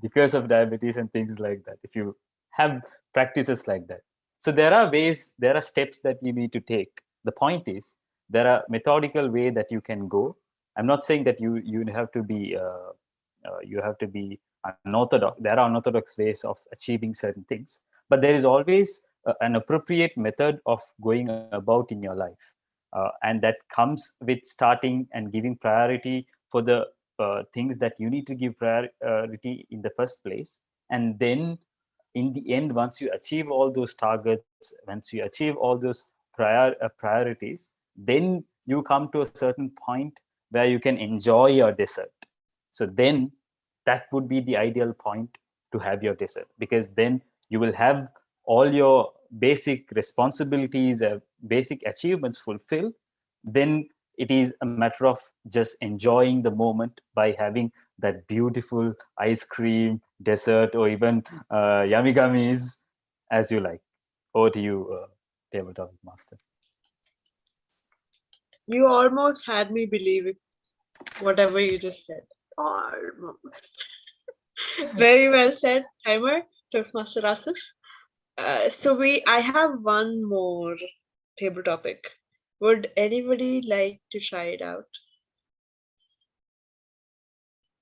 because of diabetes and things like that if you have practices like that. So there are ways, there are steps that you need to take. The point is, there are methodical way that you can go. I'm not saying that you have to be unorthodox. There are unorthodox ways of achieving certain things, but there is always an appropriate method of going about in your life, and that comes with starting and giving priority for the things that you need to give priority in the first place, and then in the end, once you achieve all those targets, once you achieve all those priorities, then you come to a certain point where you can enjoy your dessert. So then that would be the ideal point to have your dessert, because then you will have all your basic responsibilities, basic achievements fulfilled. Then it is a matter of just enjoying the moment by having that beautiful ice cream, dessert, or even yummy gummies, as you like. Over to you, tabletop master. You almost had me believing whatever you just said. Almost. Very well said, timer, Toastmaster Asif. So I have one more table topic. Would anybody like to try it out?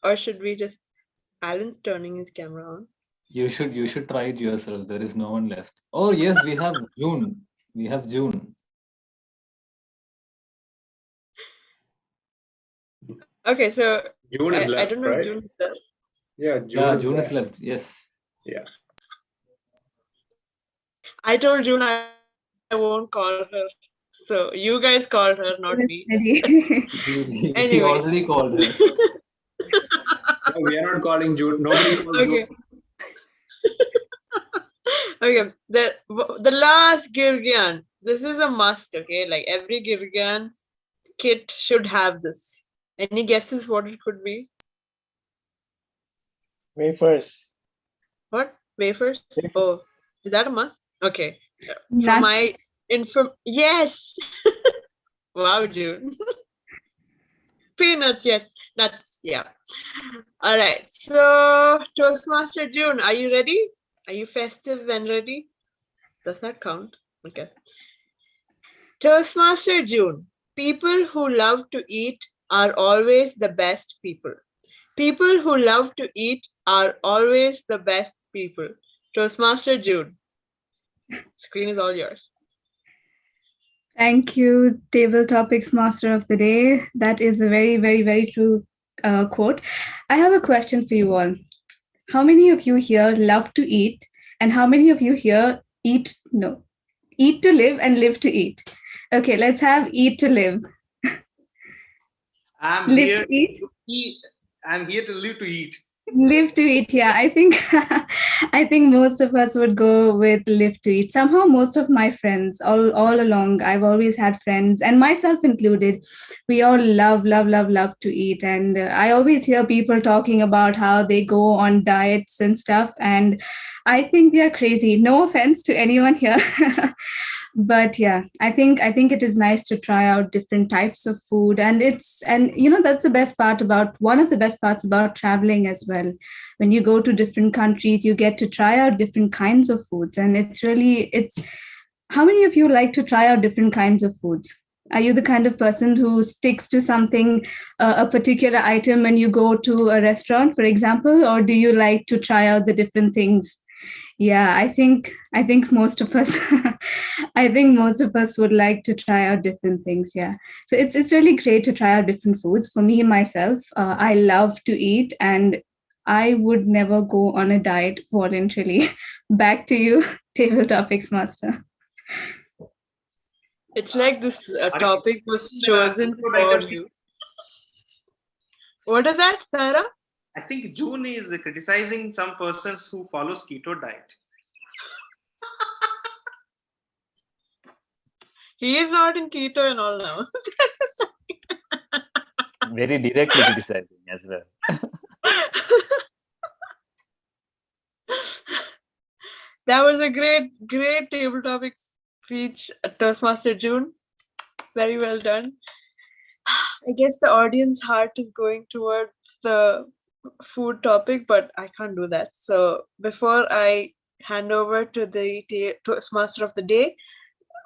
Or should we just, Alan's turning his camera on. You should try it yourself. There is no one left. Oh yes, we have June. We have June. Okay, so June is I left, don't know right? if June is there. Yeah, June is left. Yes. Yeah. I told June I won't call her. So you guys call her, not me. He Anyway. already called her. No, we are not calling June. Nobody called Okay. June. Okay. The last Girgian. This is a must, okay? Like every Girgian kit should have this. Any guesses what it could be? Wafers. What? Wafers? Wafers. Oh, is that a must? Okay. For Nuts. my yes. Wow, June. Peanuts, yes. Nuts, yeah. All right. So, Toastmaster June, are you ready? Are you festive and ready? Does that count? Okay. Toastmaster June, people who love to eat are always the best people. People who love to eat are always the best people. Toastmaster June, screen is all yours. Thank you, Table Topics Master of the Day. That is a very, very, very true quote. I have a question for you all. How many of you here love to eat? And how many of you here eat to live and live to eat? Okay, let's have eat to live. I'm Live here to eat? to eat. I'm here to live to eat. Live to eat, yeah. I think most of us would go with live to eat. Somehow most of my friends all along, I've always had friends, and myself included, we all love to eat. And I always hear people talking about how they go on diets and stuff, and I think they're crazy. No offense to anyone here. But yeah, I think it is nice to try out different types of food, and that's one of the best parts about traveling as well. When you go to different countries, you get to try out different kinds of foods, and it's how many of you like to try out different kinds of foods? Are you the kind of person who sticks to something, a particular item, when you go to a restaurant, for example, or do you like to try out the different things? Yeah, I think most of us would like to try out different things. Yeah, so it's really great to try out different foods. For me myself, I love to eat, and I would never go on a diet voluntarily. Back to you, Table Topics Master. It's like this topic was chosen for you. What is that, Sarah? I think June is criticizing some persons who follows keto diet. He is not in keto and all now. Very directly criticizing as well. That was a great table topic speech, Toastmaster June. Very well done. I guess the audience heart is going towards the food topic, but I can't do that. So before I hand over to the Toastmaster of the day.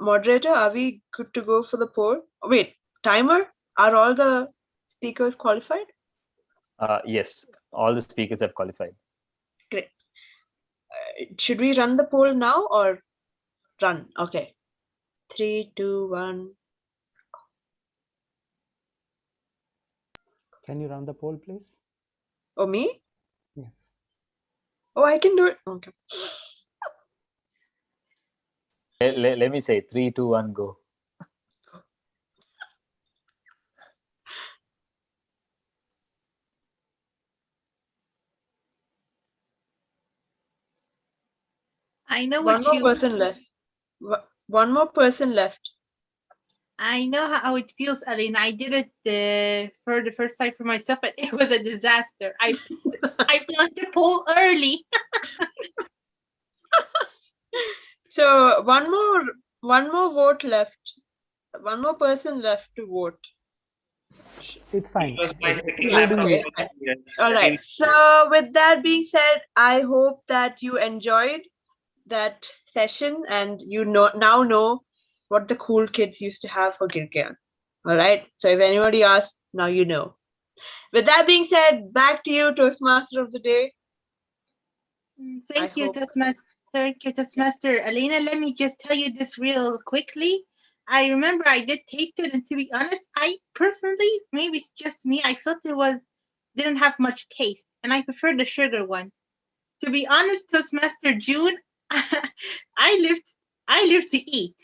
Moderator, are we good to go for the poll? Wait, timer? Are all the speakers qualified? Yes, all the speakers have qualified. Great. Should we run the poll now or run? Okay. 3, 2, 1. Can you run the poll, please? Oh, me? Yes. Oh, I can do it. Okay. Let me say 3, 2, 1, go. I know One what more you. person left. One more person left. I know how it feels, Alina. I did it for the first time for myself, and it was a disaster. I filled the poll early. So one more vote left. One more person left to vote. It's fine. It was my second Including laptop. you. Yes, All right. So with that being said, I hope that you enjoyed that session and you now know what the cool kids used to have for Girgian. All right. So if anybody asks, now you know. With that being said, back to you, Toastmaster of the day. Thank you, hope- Toastmaster. Thank you, Toastmaster. Alina, let me just tell you this real quickly. I remember I did taste it, and to be honest, I personally, maybe it's just me, I felt it didn't have much taste, and I prefer the sugar one. To be honest, Toastmaster June, I lived to eat.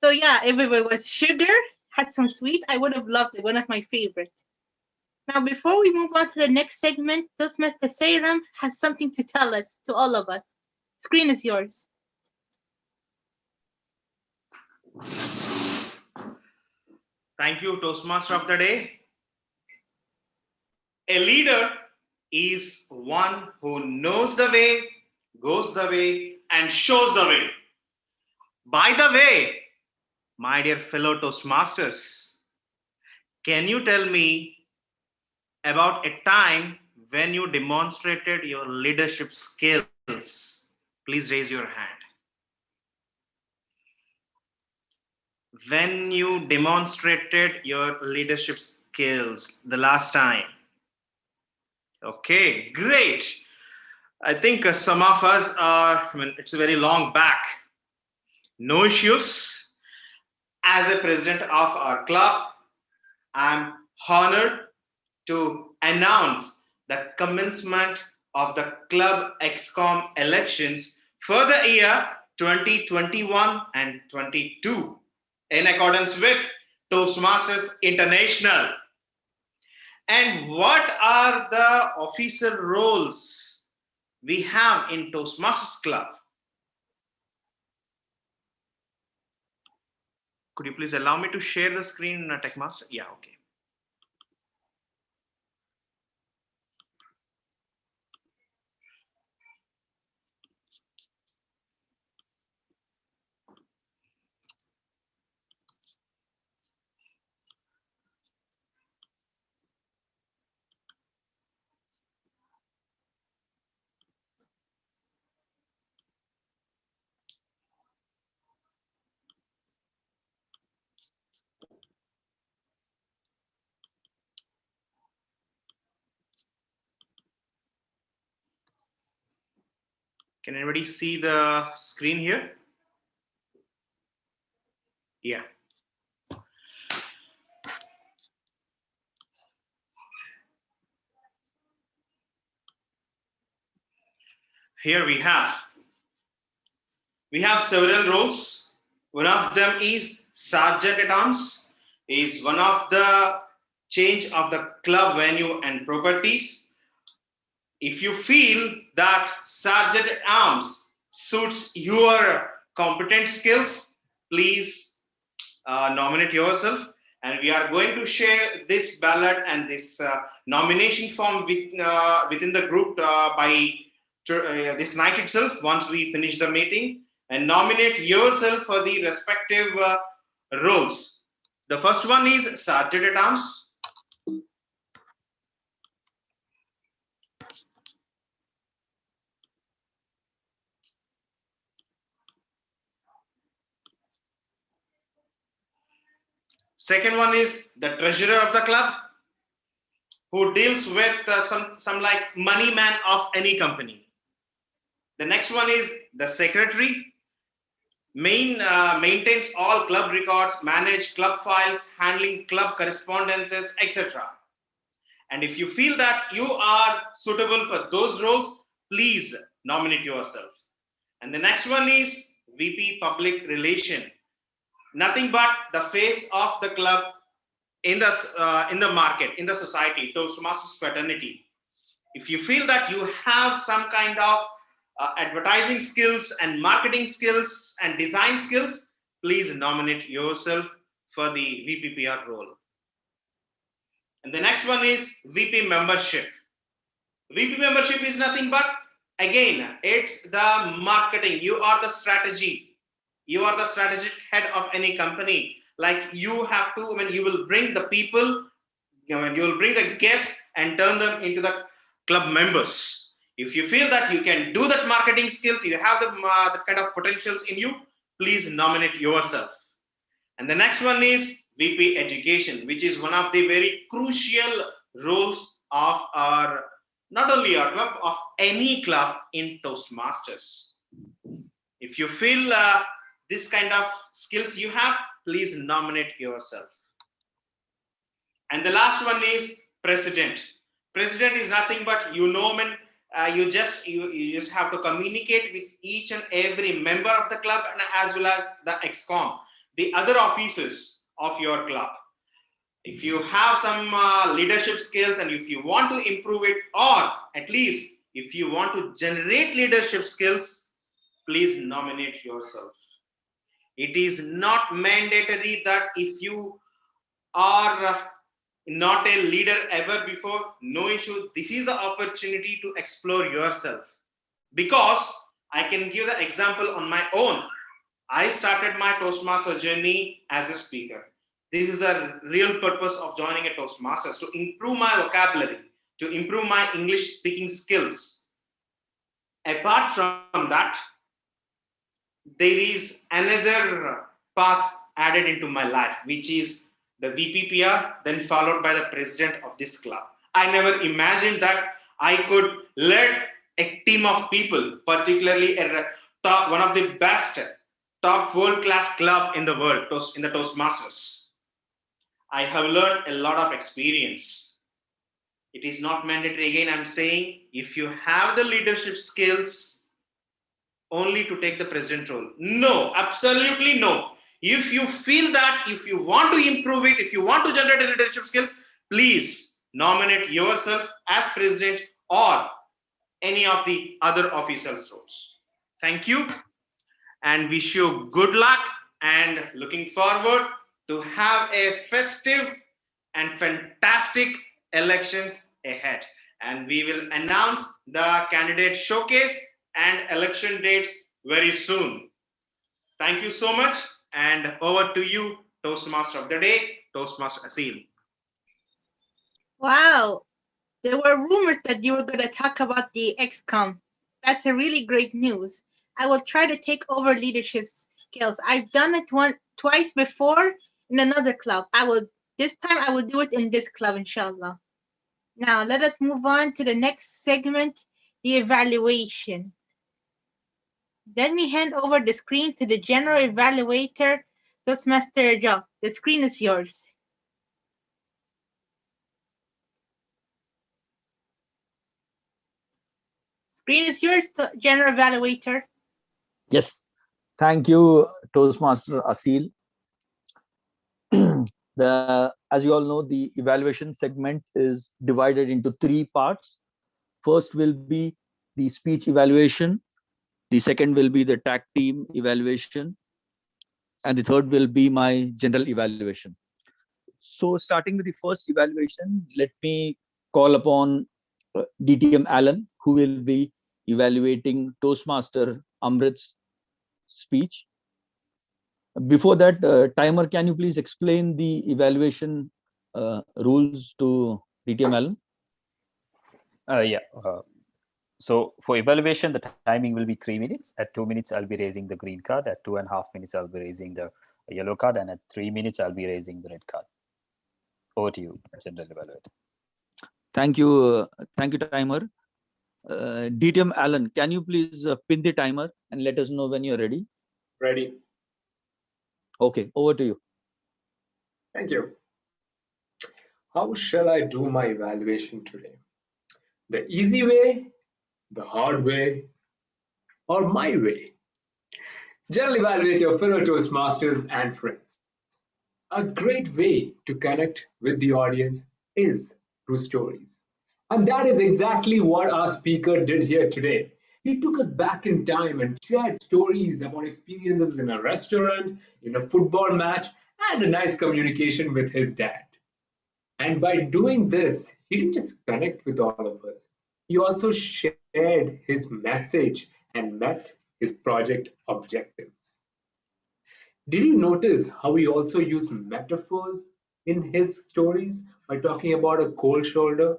So yeah, if it was sugar, had some sweet, I would have loved it. One of my favorites. Now, before we move on to the next segment, Toastmaster Seiram has something to tell us, to all of us. Screen is yours. Thank you, Toastmaster of the day. A leader is one who knows the way, goes the way, and shows the way. By the way, my dear fellow Toastmasters, can you tell me about a time when you demonstrated your leadership skills? Please raise your hand. When you demonstrated your leadership skills the last time. Okay, great. I think some of us are, it's a very long back. No issues. As a president of our club, I'm honored to announce the commencement of the club XCOM elections for the year 2021 and 22 in accordance with Toastmasters International. And what are the official roles we have in Toastmasters Club? Could you please allow me to share the screen, Techmaster? Yeah, okay. Can anybody see the screen here? Yeah. Here we have several roles. One of them is Sergeant at Arms, is one of the change of the club venue and properties. If you feel that Sergeant at Arms suits your competent skills, please nominate yourself. And we are going to share this ballot and this nomination form within the group by this night itself, once we finish the meeting, and nominate yourself for the respective roles. The first one is Sergeant at Arms. Second one is the treasurer of the club, who deals with some like money man of any company. The next one is the secretary, maintains all club records, manage club files, handling club correspondences, etc. And if you feel that you are suitable for those roles, please nominate yourself. And the next one is VP Public Relation. Nothing but the face of the club in the market, in the society, Toastmasters fraternity. If you feel that you have some kind of advertising skills and marketing skills and design skills, please nominate yourself for the VPPR role. And the next one is VP membership. VP membership is nothing but, again, it's the marketing. You are the strategy. You are the strategic head of any company. Like you have to, when you will bring the people, you will bring the guests and turn them into the club members. If you feel that you can do that marketing skills, you have the kind of potentials in you, please nominate yourself. And the next one is VP Education, which is one of the very crucial roles of our, not only our club, of any club in Toastmasters. If you feel this kind of skills you have, please nominate yourself. And the last one is President. President is nothing but you just have to communicate with each and every member of the club, and as well as the ExCom, the other officers of your club. If you have some leadership skills and if you want to improve it, or at least if you want to generate leadership skills, please nominate yourself. It is not mandatory that if you are not a leader ever before, no issue. This is the opportunity to explore yourself. Because I can give the example on my own. I started my Toastmaster journey as a speaker. This is a real purpose of joining a Toastmasters, to improve my vocabulary, to improve my English speaking skills. Apart from that, there is another path added into my life, which is the VPPR, then followed by the president of this club. I never imagined that I could lead a team of people, particularly one of the best, top world-class club in the world, in the Toastmasters. I have learned a lot of experience. It is not mandatory. Again, I'm saying, if you have the leadership skills, only to take the president role. No, absolutely no. If you feel that, if you want to improve it, if you want to generate leadership skills, please nominate yourself as president or any of the other officers' roles. Thank you and wish you good luck, and looking forward to have a festive and fantastic elections ahead. And we will announce the candidate showcase and election dates very soon. Thank you so much, and over to you, Toastmaster of the Day, Toastmaster Asil. Wow, there were rumors that you were going to talk about the ExCom. That's a really great news. I will try to take over leadership skills. I've done it twice before in another club. This time I will do it in this club, inshallah. Now let us move on to the next segment, the evaluation. Let me hand over the screen to the general evaluator, Toastmaster Job. The screen is yours. Screen is yours, general evaluator. Yes, thank you, Toastmaster Asil. As you all know, the evaluation segment is divided into 3 parts. First will be the speech evaluation. The second will be the tag team evaluation. And the third will be my general evaluation. So starting with the first evaluation, let me call upon DTM Alan, who will be evaluating Toastmaster Amrit's speech. Before that, Timer, can you please explain the evaluation rules to DTM Alan? So for evaluation, the timing will be 3 minutes. At 2 minutes, I'll be raising the green card. At 2.5 minutes, I'll be raising the a yellow card, and at 3 minutes, I'll be raising the red card. Over to you, General Evaluator. Thank you, timer. DTM Alan, can you please pin the timer and let us know when you're ready? Ready. Okay, over to you. Thank you. How shall I do my evaluation today? The easy way, the hard way, or my way? General Evaluator, fellow Toastmasters, and friends. A great way to connect with the audience is through stories. And that is exactly what our speaker did here today. He took us back in time and shared stories about experiences in a restaurant, in a football match, and a nice communication with his dad. And by doing this, he didn't just connect with all of us, he also shared his message and met his project objectives. Did you notice how he also used metaphors in his stories by talking about a cold shoulder?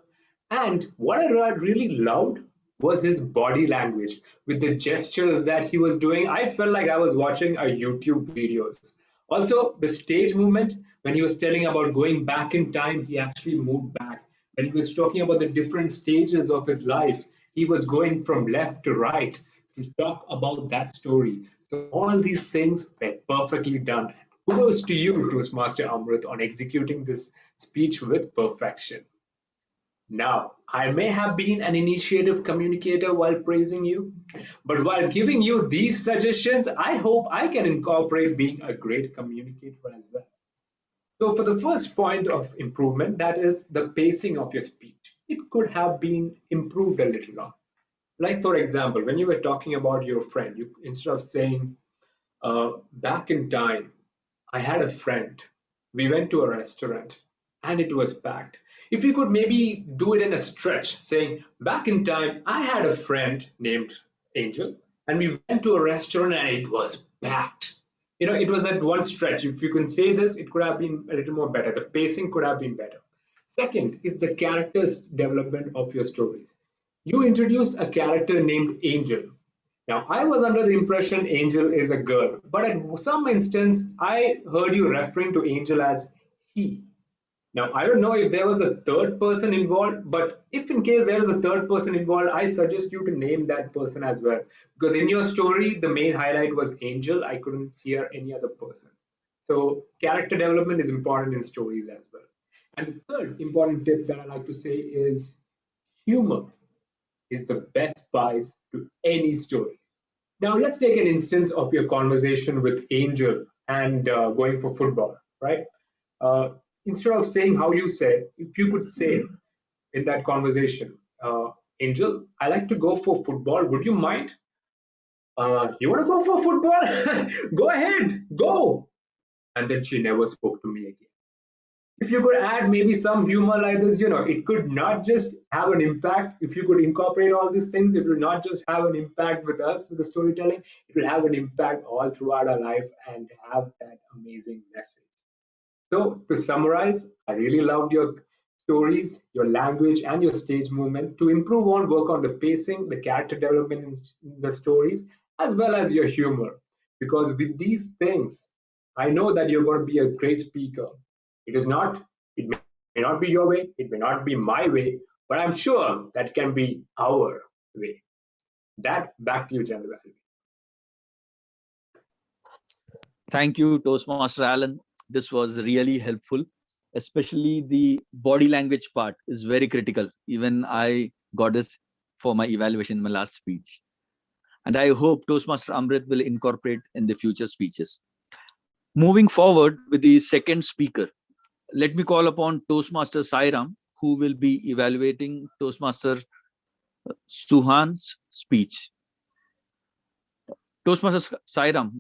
And what I really loved was his body language with the gestures that he was doing. I felt like I was watching a YouTube videos. Also, the stage movement, when he was telling about going back in time, he actually moved back. When he was talking about the different stages of his life, he was going from left to right to talk about that story. So all these things were perfectly done. Kudos to you, Toastmaster Amrit, on executing this speech with perfection. Now, I may have been an initiative communicator while praising you, but while giving you these suggestions, I hope I can incorporate being a great communicator as well. So for the first point of improvement, that is the pacing of your speech. It could have been improved a little on. Like for example, when you were talking about your friend, you instead of saying, back in time, I had a friend. We went to a restaurant and it was packed. If you could maybe do it in a stretch, saying, back in time, I had a friend named Angel and we went to a restaurant and it was packed. You know, it was at one stretch. If you can say this, it could have been a little more better. The pacing could have been better. Second is the characters development of your stories. You introduced a character named Angel. Now, I was under the impression Angel is a girl, but at some instance, I heard you referring to Angel as he. Now, I don't know if there was a third person involved, but if in case there is a third person involved, I suggest you to name that person as well. Because in your story, the main highlight was Angel. I couldn't hear any other person. So, character development is important in stories as well. And the third important tip that I like to say is humor is the best spice to any stories. Now, let's take an instance of your conversation with Angel and going for football, right? Uh, Instead of saying how you said, if you could say in that conversation, Angel, I like to go for football. Would you mind? You want to go for football? Go ahead, go. And then she never spoke to me again. If you could add maybe some humor like this, you know, it could not just have an impact. If you could incorporate all these things, it will not just have an impact with us, with the storytelling, it will have an impact all throughout our life and have that amazing message. So to summarize, I really loved your stories, your language, and your stage movement. To improve on, work on the pacing, the character development in the stories, as well as your humor. Because with these things, I know that you're going to be a great speaker. It may not be your way, it may not be my way, but I'm sure that can be our way. That back to you, General. Thank you, Toastmaster Alan. This was really helpful, especially the body language part is very critical. Even I got this for my evaluation in my last speech. And I hope Toastmaster Amrit will incorporate in the future speeches. Moving forward with the second speaker, let me call upon Toastmaster Sairam, who will be evaluating Toastmaster Suhan's speech. Toastmaster Sairam,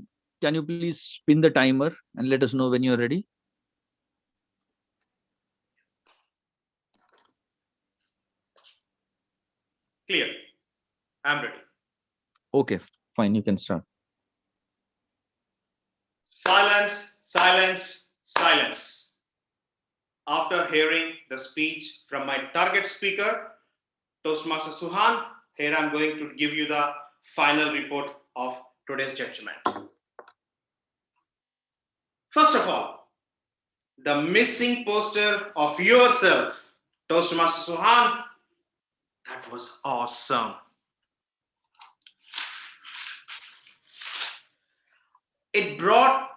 can you please spin the timer and let us know when you're ready? Clear. I'm ready. Okay, fine, you can start. Silence, silence, silence. After hearing the speech from my target speaker, Toastmaster Suhan, here I'm going to give you the final report of today's judgment. First of all, the missing poster of yourself, Toastmaster Suhan, that was awesome. It brought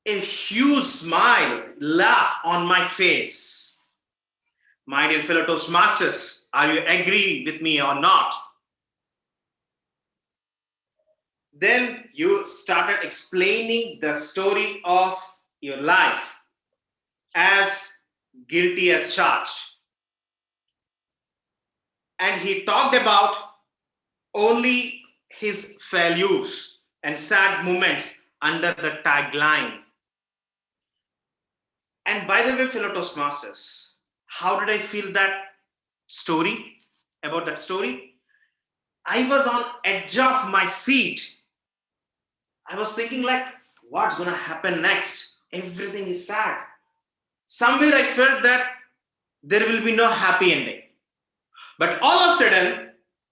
a huge smile, laugh on my face. My dear fellow Toastmasters, are you agree with me or not? Then you started explaining the story of your life as guilty as charged. And he talked about only his failures and sad moments under the tagline. And by the way, fellow Toastmasters, how did I feel that story, about that story? I was on edge of my seat. I was thinking like, what's going to happen next? Everything is sad. Somewhere I felt that there will be no happy ending. But all of a sudden,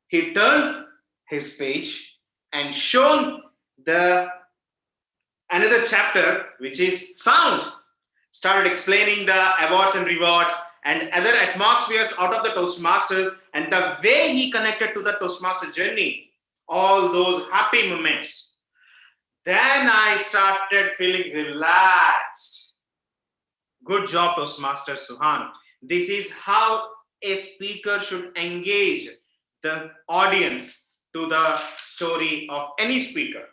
he turned his page and shown the another chapter which is found. Started explaining the awards and rewards and other atmospheres out of the Toastmasters and the way he connected to the Toastmaster journey, all those happy moments. Then I started feeling relaxed. Good job, Toastmaster Suhan. This is how a speaker should engage the audience to the story of any speaker.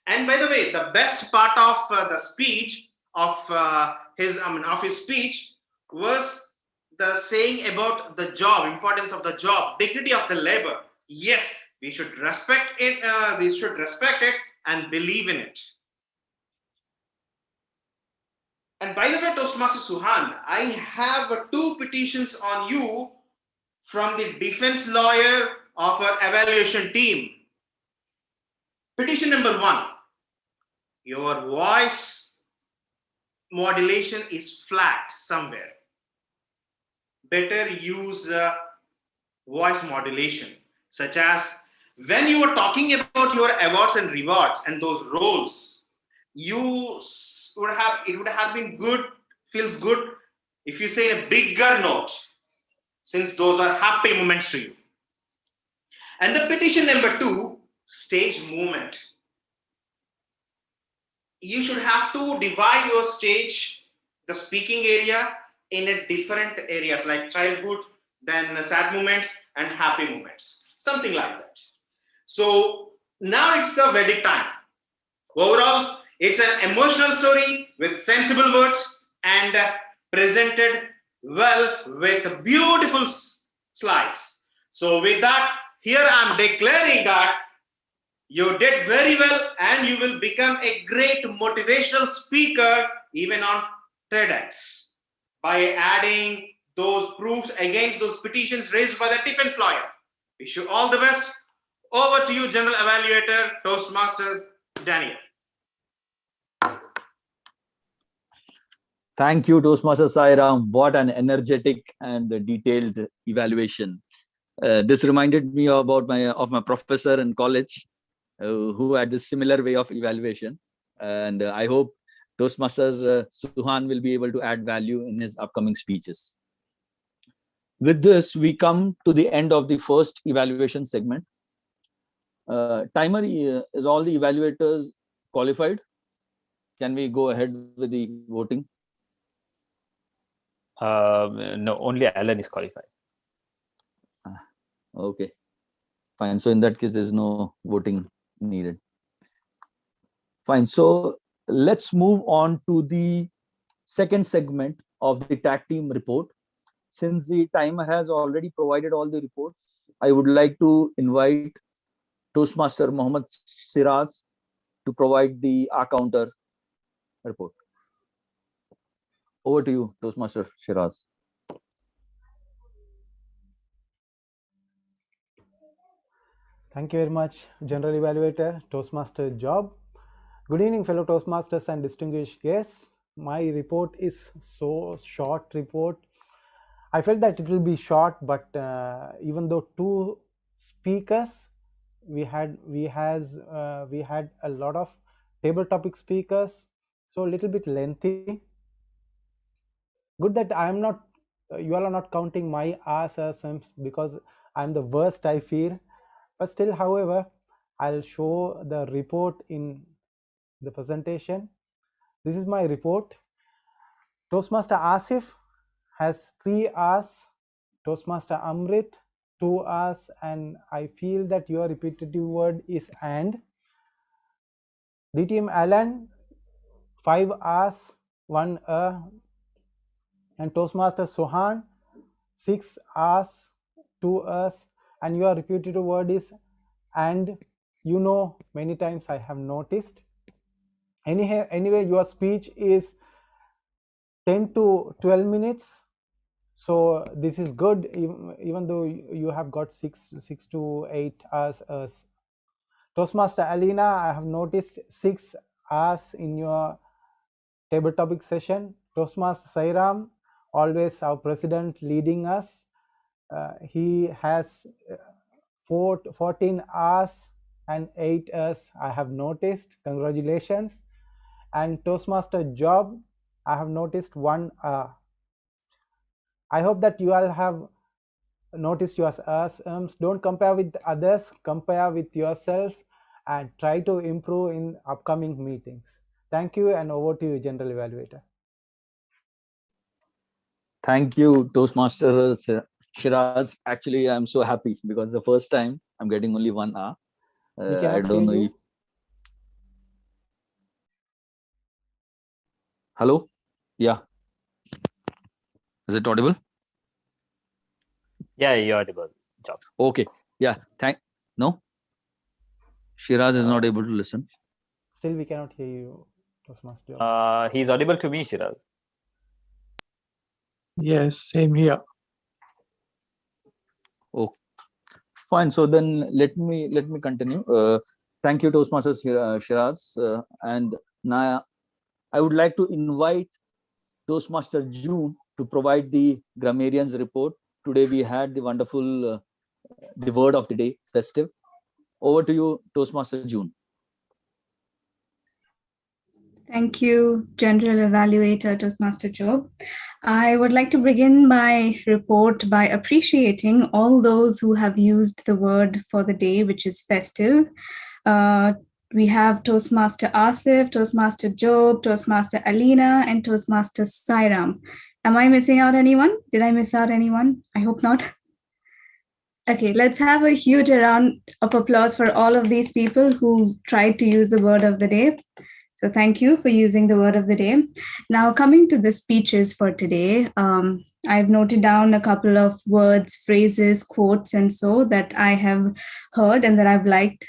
And by the way, the best part of the speech of his speech was the saying about the job, importance of the job, dignity of the labor. Yes, we should respect it. We should respect it and believe in it. And by the way, Toastmaster Suhan, I have two petitions on you from the defense lawyer of our evaluation team. Petition number 1. Your voice modulation is flat somewhere. Better use voice modulation, such as when you were talking about your awards and rewards and those roles, it would have been good, feels good if you say a bigger note, since those are happy moments to you. And the petition number 2, stage movement. You should have to divide your stage, the speaking area, in a different areas like childhood, then sad moments and happy moments, something like that. So now it's the verdict time. Overall, it's an emotional story with sensible words and presented well with beautiful slides. So with that, here I'm declaring that you did very well and you will become a great motivational speaker even on TEDx by adding those proofs against those petitions raised by the defense lawyer. Wish you all the best. Over to you, General Evaluator, Toastmaster Daniel. Thank you, Toastmaster Sairam. What an energetic and detailed evaluation. This reminded me about my professor in college, who had this similar way of evaluation. And I hope Toastmasters Suhan will be able to add value in his upcoming speeches. With this, we come to the end of the first evaluation segment. Timer, is all the evaluators qualified? Can we go ahead with the voting? No, only Alan is qualified. Okay, fine. So in that case, there's no voting needed. Fine. So let's move on to the second segment of the tag team report. Since the timer has already provided all the reports, I would like to invite Toastmaster Mohammed Siraz to provide the R counter report. Over to you, Toastmaster Shiraz. Thank you very much, General Evaluator, Toastmaster Job. Good evening, fellow Toastmasters and distinguished guests. My report is so short report. I felt that it will be short, but even though two speakers, we had a lot of table topic speakers so a little bit lengthy. Good that I am not, you all are not counting my R's as M's because I'm the worst, I feel. But still, however, I'll show the report in the presentation. This is my report. Toastmaster Asif has 3 R's, Toastmaster Amrit 2 R's, and I feel that your repetitive word is and. DTM Alan 5 R's, 1 and Toastmaster Sohan 6 R's, 2 R's, and your repetitive word is and. You know, many times I have noticed. Anyway, your speech is 10 to 12 minutes. So this is good, even though you have got 6 to 8 hours. Toastmaster Alina, I have noticed 6 hours in your table topic session. Toastmaster Sairam, always our president leading us. He has 14 hours and 8 hours, I have noticed. Congratulations. And Toastmaster Job, I have noticed 1 hour. I hope that you all have noticed your don't compare with others, compare with yourself and try to improve in upcoming meetings. Thank you, and over to you, General Evaluator. Thank you, Toastmaster Shiraz. Actually, I'm so happy because the first time I'm getting only 1 hour. We cannot I don't know hear you. if. Hello? Yeah. Is it audible? Yeah, you're audible. Job. Okay. Yeah. No? Shiraz is not able to listen. Still, we cannot hear you, Toastmaster. He's audible to me, Shiraz. Yes, same here. Oh, fine. So then let me continue. Thank you, Toastmasters Shiraz. And now I would like to invite Toastmaster June to provide the grammarians report. Today we had the wonderful the word of the day, festive. Over to you, Toastmaster June. Thank you, General Evaluator Toastmaster Job. I would like to begin my report by appreciating all those who have used the word for the day, which is festive. We have Toastmaster Asif, Toastmaster Job, Toastmaster Alina, and Toastmaster Sairam. Am I missing out anyone? Did I miss out anyone? I hope not. Okay, let's have a huge round of applause for all of these people who tried to use the word of the day. So thank you for using the word of the day. Now coming to the speeches for today, I've noted down a couple of words, phrases, quotes, and so that I have heard and that I've liked.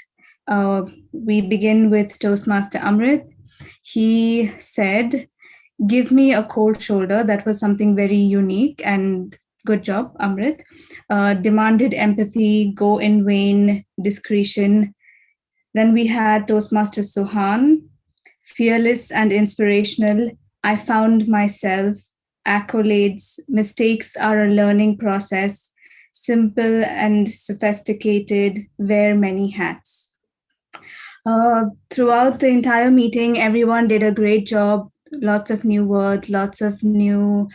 We begin with Toastmaster Amrit. He said, "Give me a cold shoulder." That was something very unique, and good job, Amrit. Demanded empathy, go in vain, discretion. Then we had Toastmaster Sohan. Fearless and inspirational, I found myself, accolades, mistakes are a learning process, simple and sophisticated, wear many hats. Throughout the entire meeting, everyone did a great job, lots of new words, lots of new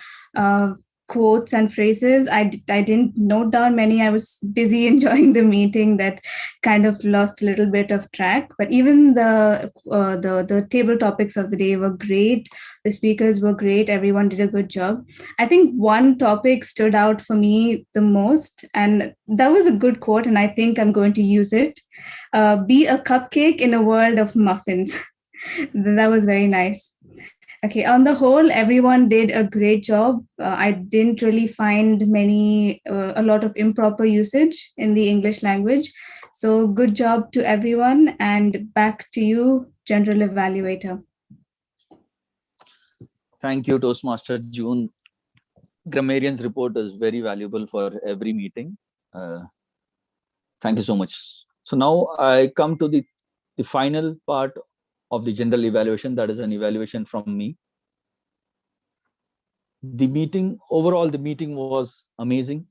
quotes and phrases. I didn't note down many. I was busy enjoying the meeting that kind of lost a little bit of track. But even the table topics of the day were great. The speakers were great. Everyone did a good job. I think one topic stood out for me the most, and that was a good quote, and I think I'm going to use it. Be a cupcake in a world of muffins. That was very nice. Okay, on the whole, everyone did a great job. I didn't really find a lot of improper usage in the English language. So good job to everyone, and back to you, General Evaluator. Thank you, Toastmaster June. Grammarian's report is very valuable for every meeting. Thank you so much. So now I come to the final part of the general evaluation, that is an evaluation from me. Overall, the meeting was amazing.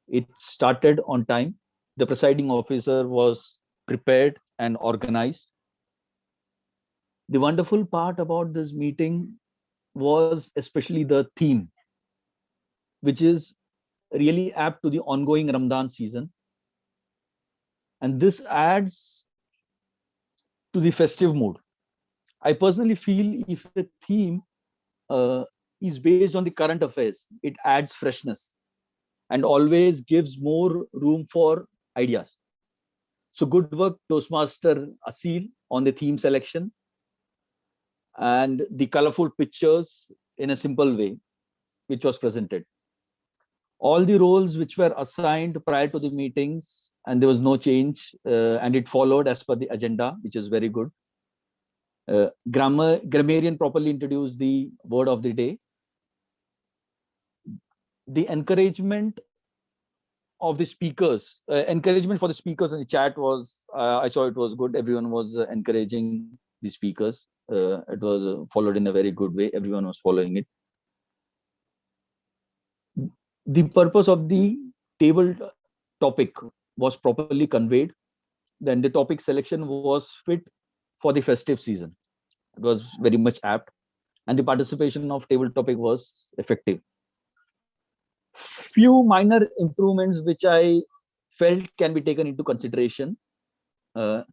It started on time. The presiding officer was prepared and organized. The wonderful part about this meeting was especially the theme, which is really apt to the ongoing Ramadan season. And this adds to the festive mood. I personally feel if a theme is based on the current affairs, it adds freshness and always gives more room for ideas. So good work, Toastmaster Asil, on the theme selection and the colorful pictures in a simple way, which was presented. All the roles which were assigned prior to the meetings, and there was no change, and it followed as per the agenda, which is very good. Grammarian properly introduced the word of the day. The encouragement of the speakers, encouragement for the speakers in the chat was, I saw it was good. Everyone was encouraging the speakers. It was followed in a very good way. Everyone was following it. The purpose of the table topic was properly conveyed. Then the topic selection was fit for the festive season. It was very much apt, and the participation of table topic was effective. Few minor improvements which I felt can be taken into consideration. To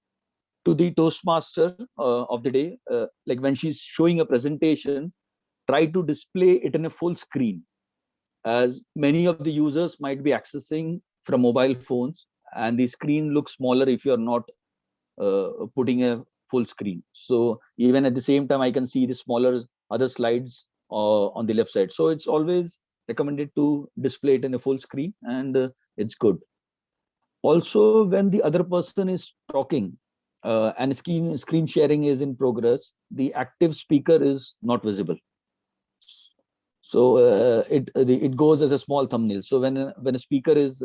the Toastmaster of the day, like when she's showing a presentation, try to display it in a full screen, as many of the users might be accessing from mobile phones, and the screen looks smaller if you're not putting a full screen. So even at the same time, I can see the smaller other slides on the left side. So it's always recommended to display it in a full screen, and it's good. Also, when the other person is talking and screen sharing is in progress, the active speaker is not visible. So it goes as a small thumbnail. So when a speaker is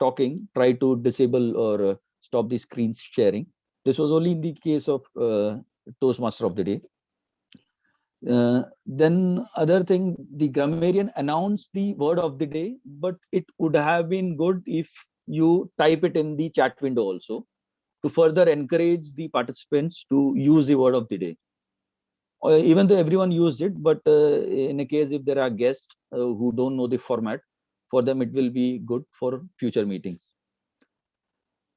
talking, try to disable or stop the screen sharing. This was only in the case of Toastmaster of the day. Then other thing, the grammarian announced the word of the day, but it would have been good if you type it in the chat window also, to further encourage the participants to use the word of the day. Even though everyone used it, but in a case if there are guests who don't know the format, for them it will be good for future meetings.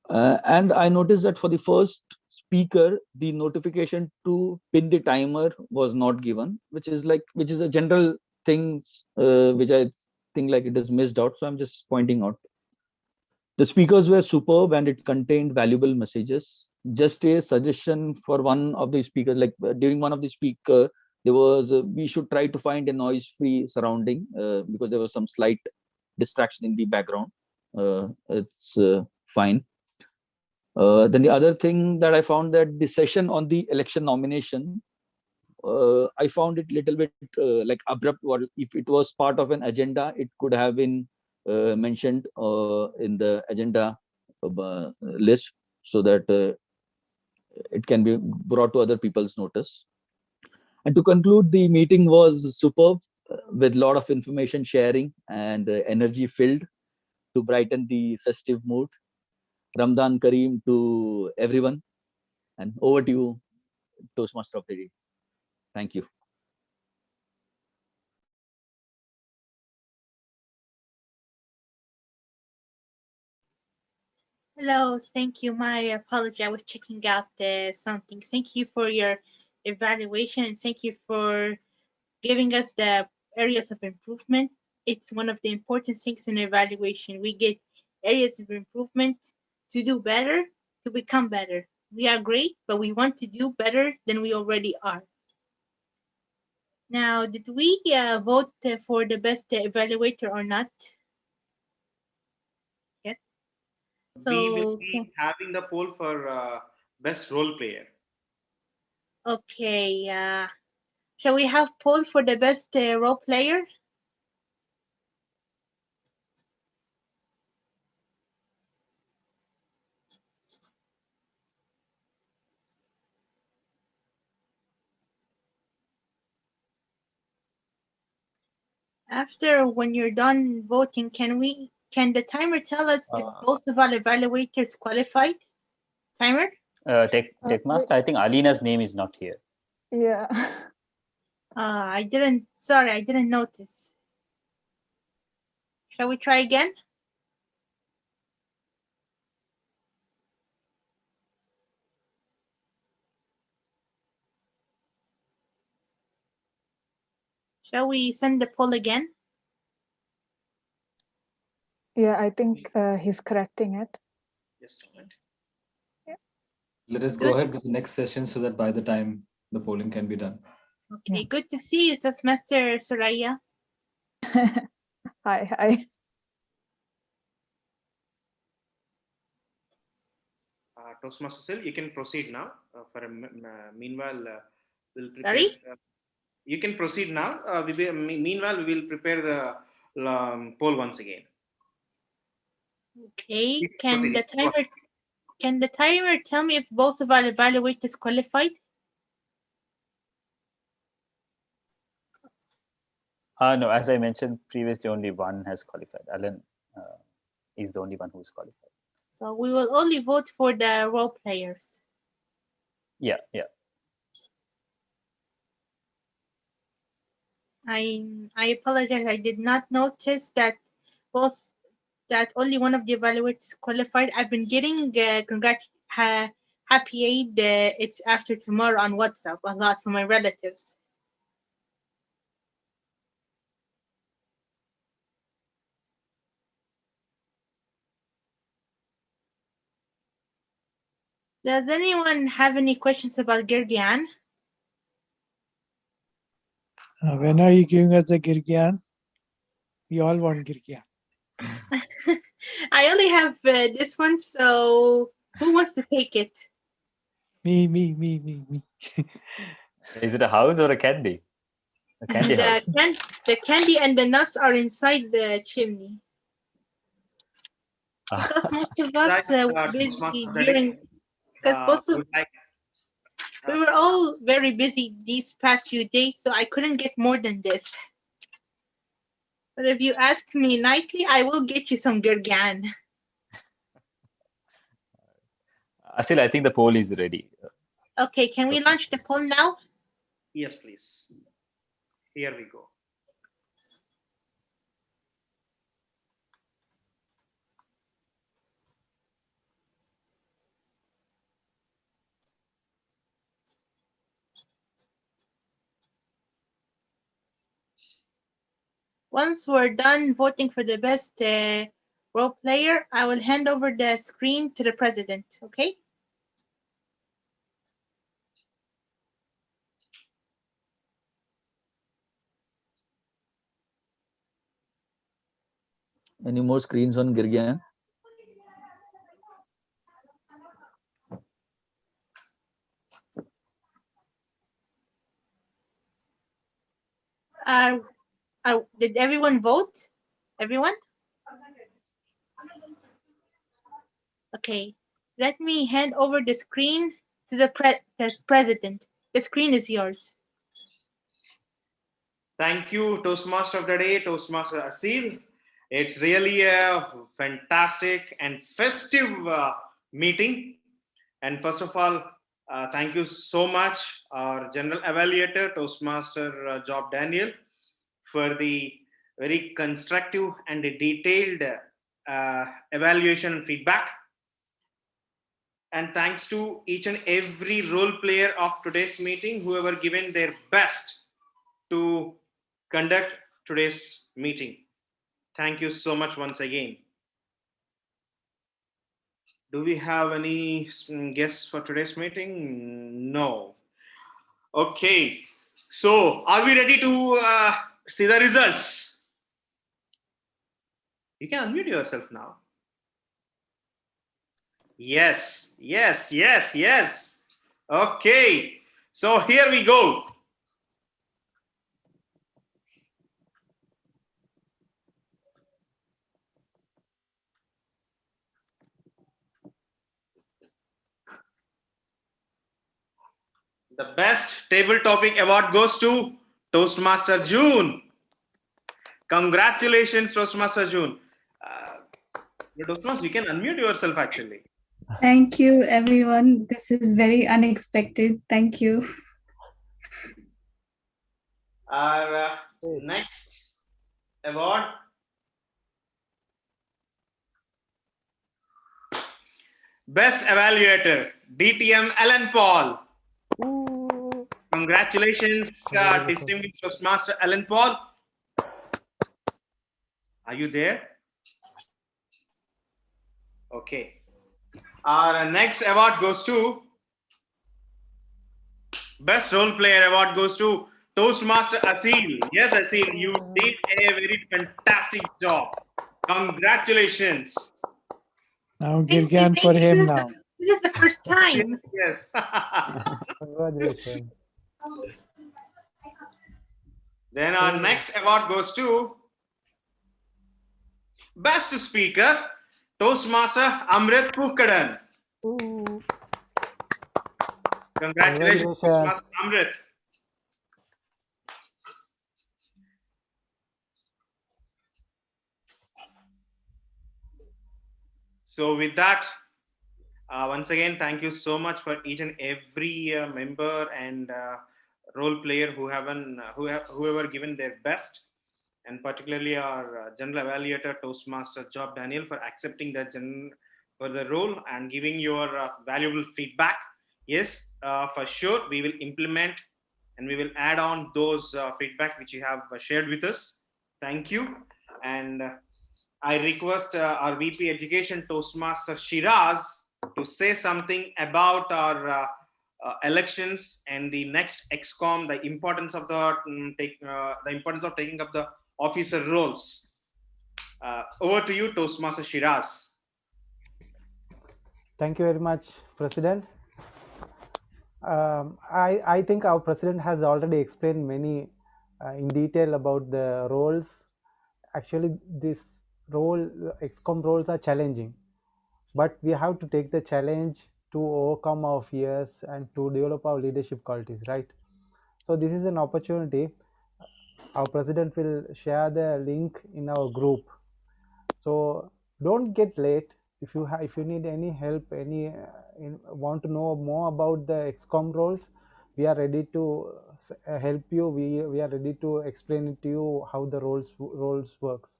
And I noticed that for the first speaker, the notification to pin the timer was not given, which is a general things which I think like it is missed out. So I'm just pointing out. The speakers were superb and it contained valuable messages. Just a suggestion for one of the speakers, like during one of the speaker, there was we should try to find a noise-free surrounding because there was some slight distraction in the background. It's fine. Then the other thing that I found, that the session on the election nomination, I found it little bit like abrupt. Or if it was part of an agenda, it could have been mentioned in the agenda list, so that it can be brought to other people's notice. And to conclude, the meeting was superb, with a lot of information sharing and energy filled to brighten the festive mood. Ramadan Kareem to everyone. And over to you, Toastmaster of the day. Thank you. Hello, thank you. My apology, I was checking out something. Thank you for your evaluation and thank you for giving us the areas of improvement. It's one of the important things in evaluation. We get areas of improvement to do better, to become better. We are great, but we want to do better than we already are. Now, did we vote for the best evaluator or not? Yet. We will So, be having the poll for best role player. okay. Shall we have poll for the best role player? After, when you're done voting, can the timer tell us if both of our evaluators qualified? Timer? Techmaster, I think Alina's name is not here. Yeah. I didn't notice. Shall we try again? Shall we send the poll again? Yeah, I think he's correcting it. Just a moment. Let us Good. go ahead with the next session so that by the time the polling can be done. Okay, Yeah. good to see you, Toastmaster Soraya. Hi. Toastmaster Sil, you can proceed now. Meanwhile, we'll prepare. Sorry? You can proceed now. Meanwhile, we will prepare the poll once again. Okay, You can proceed. can the timer tell me if both of our evaluators qualified? No, as I mentioned previously, only one has qualified. Alan is the only one who is qualified. So we will only vote for the role players. Yeah. I apologize. I did not notice that only one of the evaluators qualified. I've been getting happy aid. It's after tomorrow on WhatsApp a lot from my relatives. Does anyone have any questions about Girgian? When are you giving us the Girgian? We all want Girgian. I only have this one, so who wants to take it? Me. Is it a house or a candy? A candy house. The candy and the nuts are inside the chimney. Because most of us were busy during. Because we were all very busy these past few days, so I couldn't get more than this. But if you ask me nicely, I will get you some Girgian. Asil, I think the poll is ready. Okay, can we launch the poll now? Yes, please. Here we go. Once we're done voting for the best role player, I will hand over the screen to the president, okay? Any more screens on Girgian? Did everyone vote? Everyone? Okay, let me hand over the screen to the president. The screen is yours. Thank you, Toastmaster of the Day, Toastmaster Asil. It's really a fantastic and festive meeting. And first of all, thank you so much, our General Evaluator, Toastmaster Job Daniel, for the very constructive and detailed evaluation and feedback. And thanks to each and every role player of today's meeting, whoever given their best to conduct today's meeting. Thank you so much once again. Do we have any guests for today's meeting? No. Okay. So, are we ready to see the results? You can unmute yourself now. Yes. Okay. So, here we go. The best table topic award goes to Toastmaster June. Congratulations, Toastmaster June. Toastmaster, you can unmute yourself actually. Thank you, everyone. This is very unexpected. Thank you. Our next award, Best Evaluator, DTM Alan Paul. Ooh. Congratulations, distinguished Toastmaster Alan Paul. Are you there? Okay. Our next award goes to Best Role Player award goes to Toastmaster Asil. Yes, Asil, you did a very fantastic job. Congratulations. Now Thank you. Girgian for Thank you. him now. This is the first time. Yes. Congratulations. Then our next award goes to Best Speaker, Toastmaster Amrit Pukkadan. Ooh. Congratulations, Congratulations. Toastmaster Amrit. So with that, once again, thank you so much for each and every member and role player whoever given their best, and particularly our general evaluator, Toastmaster Job Daniel, for accepting for the role and giving your valuable feedback. Yes, for sure, we will implement and we will add on those feedback which you have shared with us. Thank you. And I request our VP Education, Toastmaster Shiraz, to say something about our elections and the next XCOM, the importance of taking up the officer roles. Over to you, Toastmaster Shiraz. Thank you very much, President. I think our President has already explained many in detail about the roles. Actually, this role, XCOM roles are challenging, but we have to take the challenge to overcome our fears and to develop our leadership qualities, right? So this is an opportunity. Our President will share the link in our group. So don't get late. If you need any help, want to know more about the XCOM roles, we are ready to help you. We are ready to explain it to you how the roles works.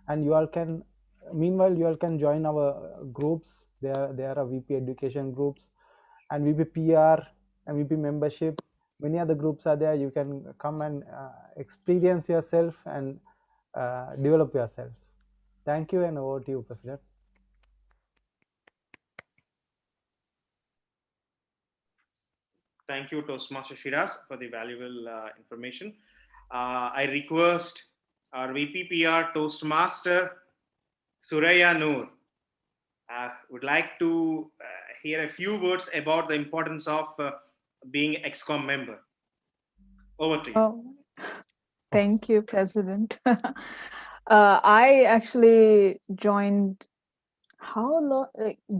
And you all can, meanwhile, you all can join our groups. There are VP education groups and VP PR and VP membership. Many other groups are there. You can come and experience yourself and develop yourself. Thank you, and over to you, President. Thank you, Toastmaster Shiraz, for the valuable information. I request our VPPR Toastmaster Suraya Noor would like to hear a few words about the importance of being an XCOM member. Over to you. Oh, thank you, President. I actually joined how long?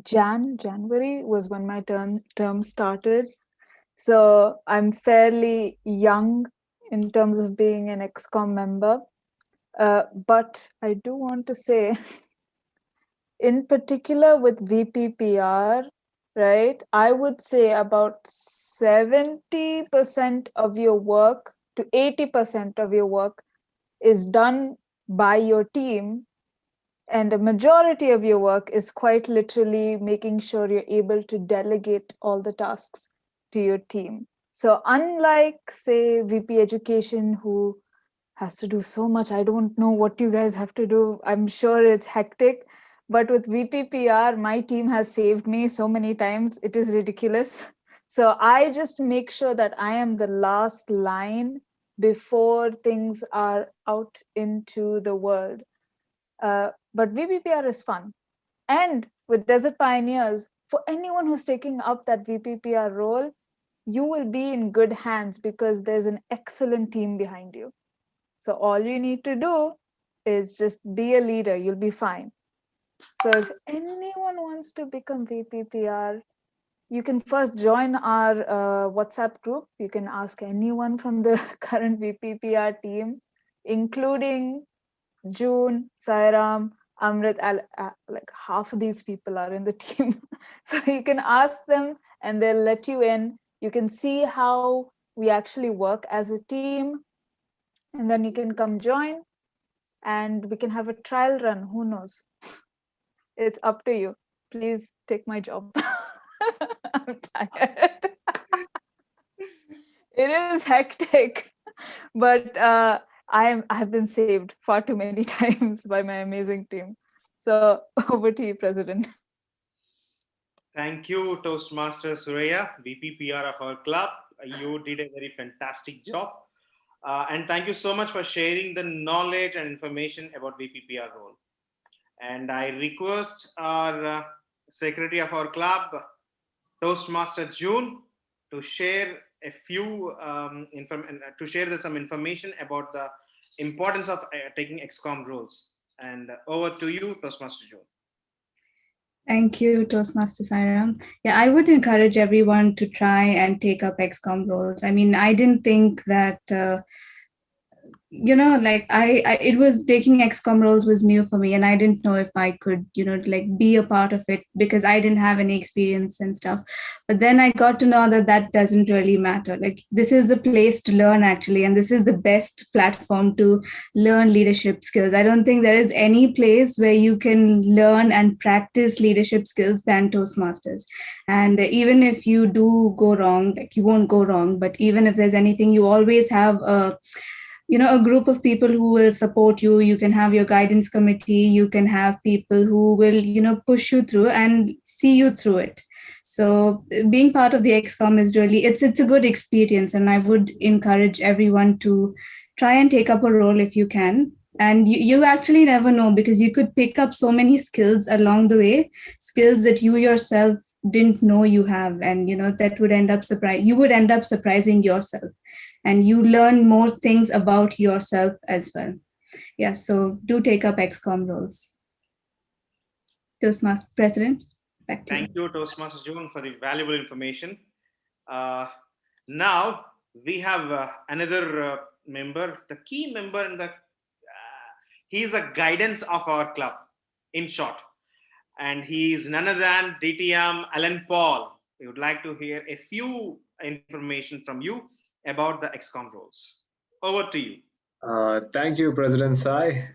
January was when my term started. So I'm fairly young in terms of being an XCOM member. But I do want to say, in particular with VPPR, right, I would say about 70% of your work to 80% of your work is done by your team. And a majority of your work is quite literally making sure you're able to delegate all the tasks to your team. So unlike, say, VP Education, who has to do so much, I don't know what you guys have to do. I'm sure it's hectic. But with VPPR, my team has saved me so many times. It is ridiculous. So I just make sure that I am the last line before things are out into the world. But VPPR is fun. And with Desert Pioneers, for anyone who's taking up that VPPR role, you will be in good hands because there's an excellent team behind you. So all you need to do is just be a leader. You'll be fine. So if anyone wants to become VPPR, you can first join our WhatsApp group. You can ask anyone from the current VPPR team, including June, Sairam, Amrit, like half of these people are in the team. So you can ask them and they'll let you in. You can see how we actually work as a team. And then you can come join and we can have a trial run. Who knows? It's up to you. Please take my job. I'm tired. It is hectic, but I have been saved far too many times by my amazing team. So over to you, President. Thank you, Toastmaster Suraya, VPPR of our club. You did a very fantastic job. And thank you so much for sharing the knowledge and information about VPPR role. And I request our secretary of our club, Toastmaster June, to share a few some information about the importance of taking XCOM roles. And over to you, Toastmaster June. Thank you, Toastmaster Sairam. Yeah, I would encourage everyone to try and take up XCOM roles. I mean, I didn't think that like I it was taking XCOM roles was new for me, and I didn't know if I could like be a part of it because I didn't have any experience and stuff. But then I got to know that doesn't really matter. Like, this is the place to learn, actually, and this is the best platform to learn leadership skills. I don't think there is any place where you can learn and practice leadership skills than Toastmasters. And even if you do go wrong, like, you won't go wrong, but even if there's anything, you always have a group of people who will support you. You can have your guidance committee, you can have people who will push you through and see you through it. So being part of the XCOM is really, it's a good experience, and I would encourage everyone to try and take up a role if you can. And you actually never know, because you could pick up so many skills along the way, skills that you yourself didn't know you have, and that would end up surprising yourself, and you learn more things about yourself as well. Yeah, so do take up XCOM roles. Toastmaster President, back to you. Thank you, Toastmaster June, for the valuable information. Now we have another member, the key member in the. He is a guidance of our club, in short, and he is none other than DTM Alan Paul. We would like to hear a few information from you about the XCOM roles. Over to you. Thank you, President Sai.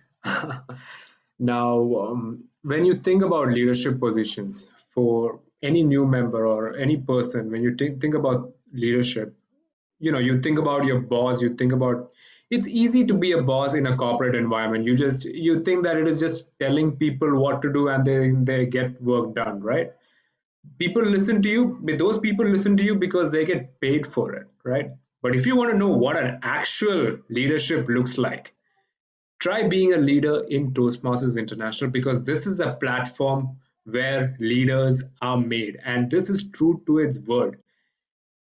Now, when you think about leadership positions for any new member or any person, when you think about leadership, you think about your boss, you think about, it's easy to be a boss in a corporate environment. You think that it is just telling people what to do and they get work done, right? People listen to you, those people listen to you because they get paid for it, right? But if you want to know what an actual leadership looks like, try being a leader in Toastmasters International, because this is a platform where leaders are made, and this is true to its word.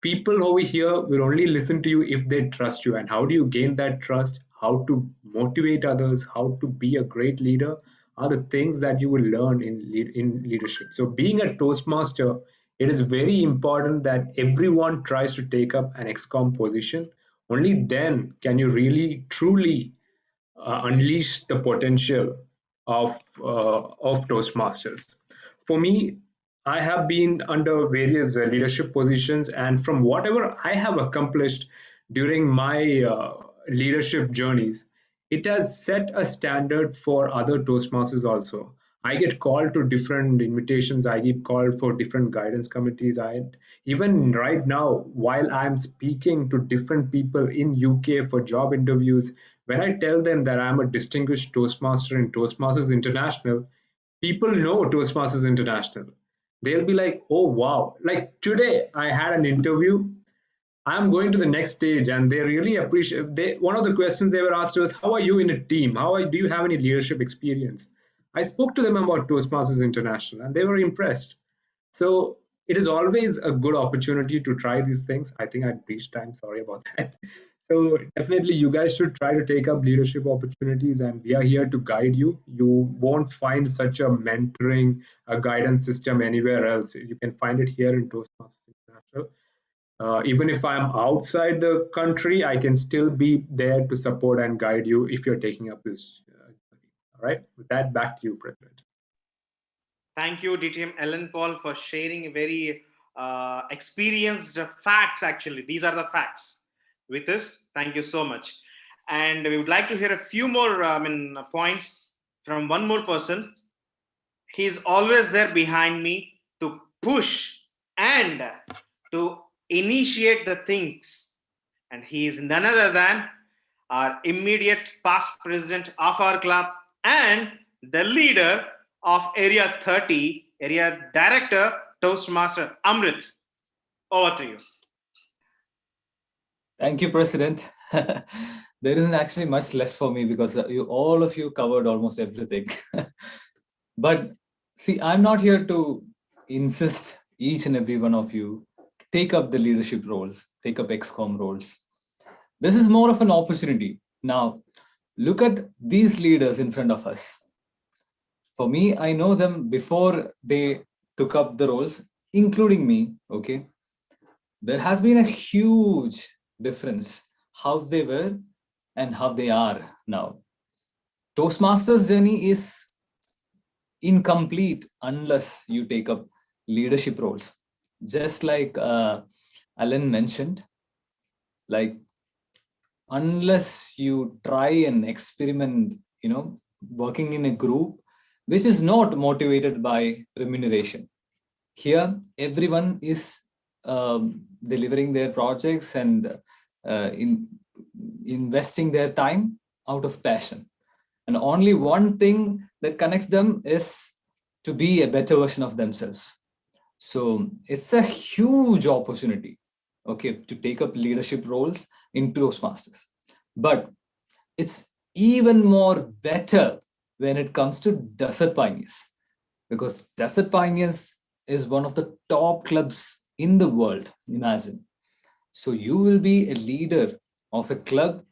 People over here will only listen to you if they trust you. And how do you gain that trust? How to motivate others, how to be a great leader are the things that you will learn in leadership. So being a Toastmaster, it is very important that everyone tries to take up an XCOM position. Only then can you really truly unleash the potential of Toastmasters. For me, I have been under various leadership positions, and from whatever I have accomplished during my leadership journeys, it has set a standard for other Toastmasters also. I get called to different invitations. I get called for different guidance committees. I even right now, while I'm speaking to different people in UK for job interviews, when I tell them that I'm a distinguished Toastmaster in Toastmasters International, people know Toastmasters International. They'll be like, oh wow. Like today, I had an interview. I'm going to the next stage, and they really appreciate. One of the questions they were asked was, "How are you in a team? Do you have any leadership experience?" I spoke to them about Toastmasters International, and they were impressed. So it is always a good opportunity to try these things. I think I reached time. Sorry about that. So definitely, you guys should try to take up leadership opportunities, and we are here to guide you. You won't find such a mentoring, a guidance system anywhere else. You can find it here in Toastmasters International. Even if I'm outside the country, I can still be there to support and guide you if you're taking up this. All right. With that, back to you, President. Thank you, DTM Ellen Paul, for sharing very experienced facts. Actually, these are the facts with us. Thank you so much. And we would like to hear a few more points from one more person. He's always there behind me to push and to initiate the things. And he is none other than our immediate past president of our club and the leader of Area 30, Area Director, Toastmaster Amrit. Over to you. Thank you, President. There isn't actually much left for me because all of you covered almost everything. But see, I'm not here to insist each and every one of you to take up the leadership roles, take up XCOM roles. This is more of an opportunity. Now, look at these leaders in front of us. For me, I know them before they took up the roles, including me, okay? There has been a huge difference how they were and how they are now. Toastmasters journey is incomplete unless you take up leadership roles. Just like Alan mentioned, like unless you try and experiment, working in a group which is not motivated by remuneration. Here, everyone is delivering their projects and investing their time out of passion. And only one thing that connects them is to be a better version of themselves. So it's a huge opportunity, okay, to take up leadership roles in Toastmasters. But it's even more better when it comes to Desert Pioneers, because Desert Pioneers is one of the top clubs in the world, imagine. So you will be a leader of a club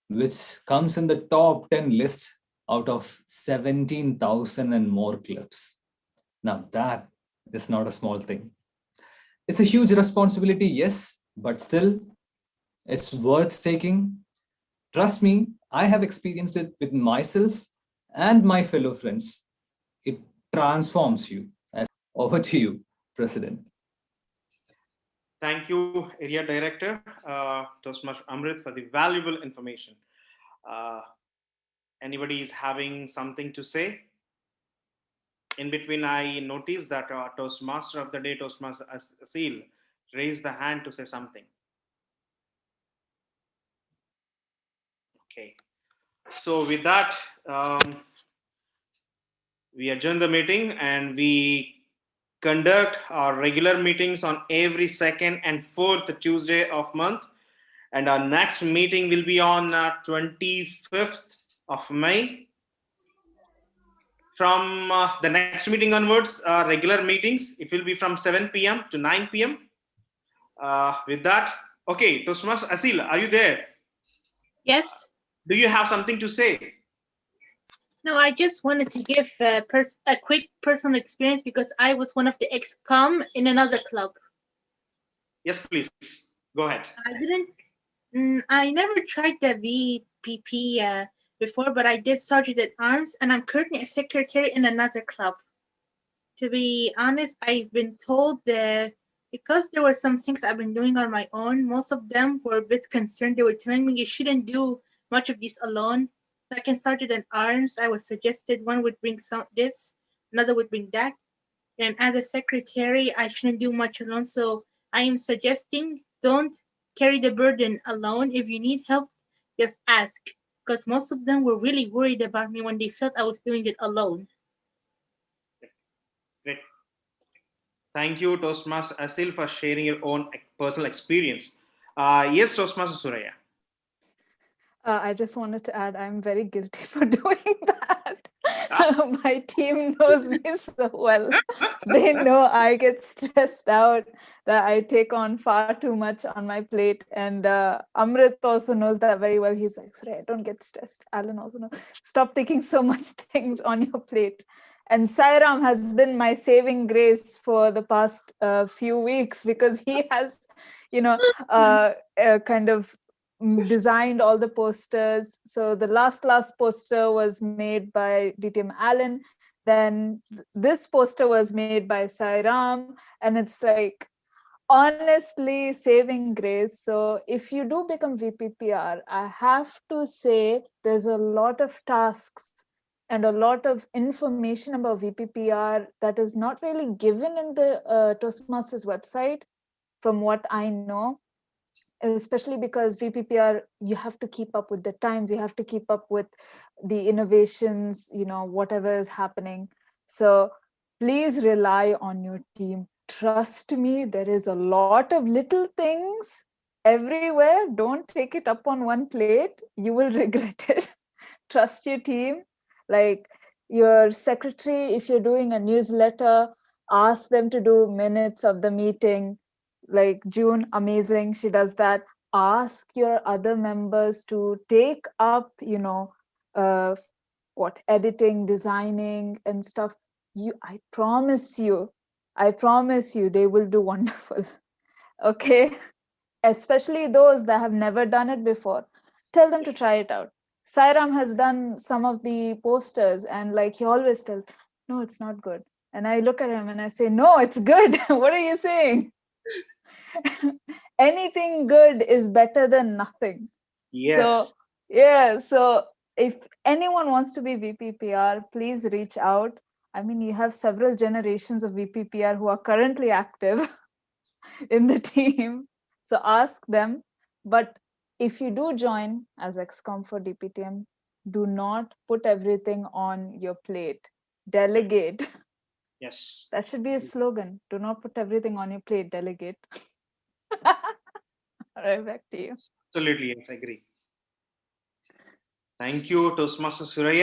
which comes in the top 10 list out of 17,000 and more clubs. Now that is not a small thing. It's a huge responsibility, yes, but still it's worth taking. Trust me, I have experienced it with myself and my fellow friends. It transforms you. Over to you, President. Thank you, Area Director, Toastmaster Amrit, for the valuable information. Anybody is having something to say? In between, I noticed that Toastmaster of the day, Toastmaster Asil, raised the hand to say something. Okay. So with that, we adjourn the meeting and we conduct our regular meetings on every second and fourth Tuesday of month. And our next meeting will be on 25th of May. From the next meeting onwards, regular meetings, it will be from 7 p.m. to 9 p.m. With that, okay, Toastmaster Asil, are you there? Yes. Do you have something to say? No, I just wanted to give a quick personal experience because I was one of the ex-com in another club. Yes, please. Go ahead. I never tried the VPP before, but I did Sergeant at Arms, and I'm currently a secretary in another club. To be honest, I've been told that because there were some things I've been doing on my own, most of them were a bit concerned. They were telling me you shouldn't do much of this alone. Like in Sergeant at Arms, I was suggested one would bring this, another would bring that. And as a secretary, I shouldn't do much alone. So I am suggesting don't carry the burden alone. If you need help, just ask. Because most of them were really worried about me when they felt I was doing it alone. Great. Thank you, Toastmaster Asil, for sharing your own personal experience. Yes, Toastmaster Suraya. I just wanted to add, I'm very guilty for doing that. My team knows me so well. They know I get stressed out, that I take on far too much on my plate. And Amrit also knows that very well. He's like, Suraya, don't get stressed. Alan also knows. Stop taking so much things on your plate. And Sairam has been my saving grace for the past few weeks because he has, kind of designed all the posters. So the last poster was made by DTM Allen. Then this poster was made by Sairam. And it's like honestly saving grace. So if you do become VPPR, I have to say there's a lot of tasks and a lot of information about VPPR that is not really given in the Toastmasters website, from what I know, especially because VPPR, you have to keep up with the times, you have to keep up with the innovations, whatever is happening. So please rely on your team. Trust me, there is a lot of little things everywhere. Don't take it up on one plate. You will regret it. Trust your team. Like your secretary, if you're doing a newsletter, ask them to do minutes of the meeting. Like June, amazing, she does that. Ask your other members to take up, uh, what, editing, designing and stuff. I promise you, they will do wonderful. Okay, especially those that have never done it before. Tell them to try it out. Sairam has done some of the posters, and like he always tells, no, it's not good. And I look at him and I say, no, it's good. What are you saying? Anything good is better than nothing. Yes. So yeah, so if anyone wants to be VPPR, please reach out. I mean, you have several generations of VPPR who are currently active in the team, so ask them. But if you do join as XCOM for DPTM, do not put everything on your plate. Delegate. Yes. That should be a slogan. Do not put everything on your plate, delegate. All right, back to you. Absolutely, yes, I agree. Thank you, Toastmaster Suraya.